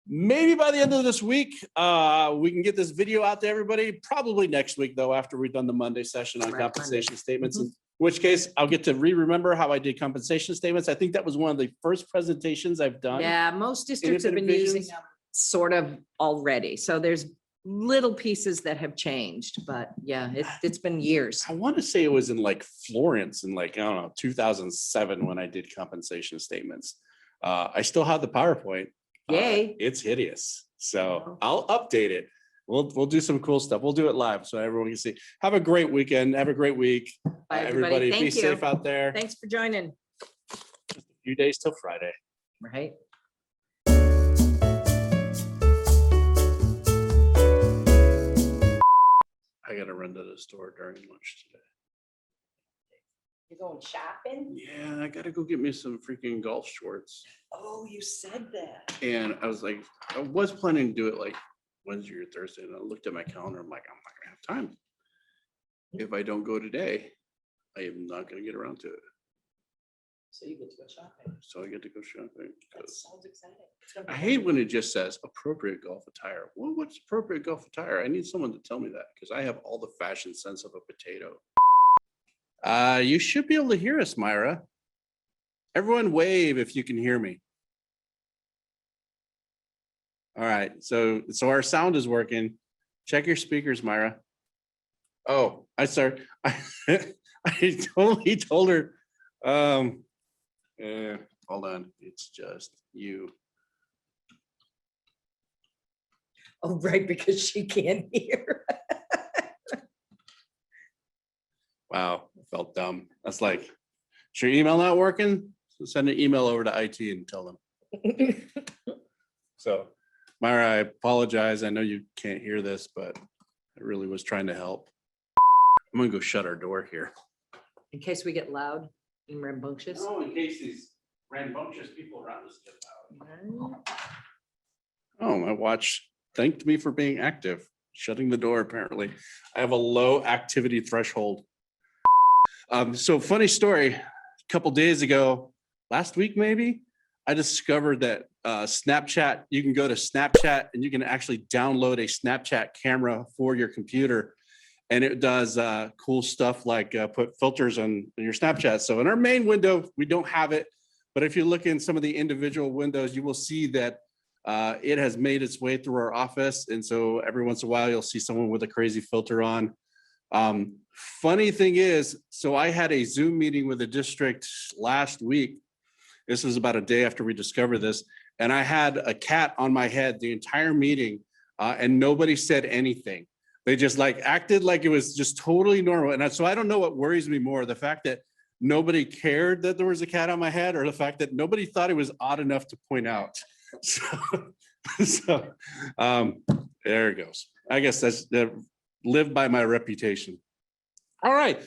maybe by the end of this week, we can get this video out to everybody. Probably next week, though, after we've done the Monday session on Right, compensation statements. Mhm. In which case, I'll get to remember how I did compensation statements. I think that was one of the first presentations I've done. Yeah, most districts have been using Independent them sort of already. So there's little pieces that have changed, but yeah, it's been years. I want to say it was in like Florence in like, I don't know, 2007 when I did compensation statements. I still have the PowerPoint. Yay. It's hideous. So Wow. I'll update it. We'll do some cool stuff. We'll do it live so everyone can see. Have a great weekend. Have a great week. Bye, everybody. Be Thank you. safe out there. Thanks for joining. A few days till Friday. Right. I gotta run to the store during lunch today. You're going shopping? Yeah, I gotta go get me some freaking golf shorts. Oh, you said that. And I was like, I was planning to do it like Wednesday or Thursday, and I looked at my calendar. I'm like, I'm not gonna have time. If I don't go today, I am not gonna get around to it. So you get to go shopping. So I get to go shopping. That sounds exciting. It's gonna be I hate when it just says appropriate golf attire. Well, what's appropriate golf attire? I need someone to tell me that because I have all the fashion sense of a potato. You should be able to hear us, Myra. Everyone wave if you can hear me. All right, so our sound is working. Check your speakers, Myra. Oh, I totally told her. Hold on, it's just you. Oh, right, because she can't hear. Wow, I felt dumb. That's like, is your email not working? So send an email over to IT and tell them. So, Myra, I apologize. I know you can't hear this, but I really was trying to help. I'm gonna go shut our door here. In case we get loud and rambunctious. Oh, in case these rambunctious people around us get loud. Oh, my watch thanked me for being active, shutting the door apparently. I have a low activity threshold. So funny story, a couple days ago, last week maybe, I discovered that Snapchat, you can go to Snapchat and you can actually download a Snapchat camera for your computer. And it does cool stuff like put filters on your Snapchat. So in our main window, we don't have it. But if you look in some of the individual windows, you will see that it has made its way through our office. And so every once in a while, you'll see someone with a crazy filter on. Funny thing is, so I had a Zoom meeting with the district last week. This was about a day after we discovered this. And I had a cat on my head the entire meeting and nobody said anything. They just like acted like it was just totally normal. And so I don't know what worries me more, the fact that nobody cared that there was a cat on my head or the fact that nobody thought it was odd enough to point out. So there it goes. I guess that's live by my reputation. All right.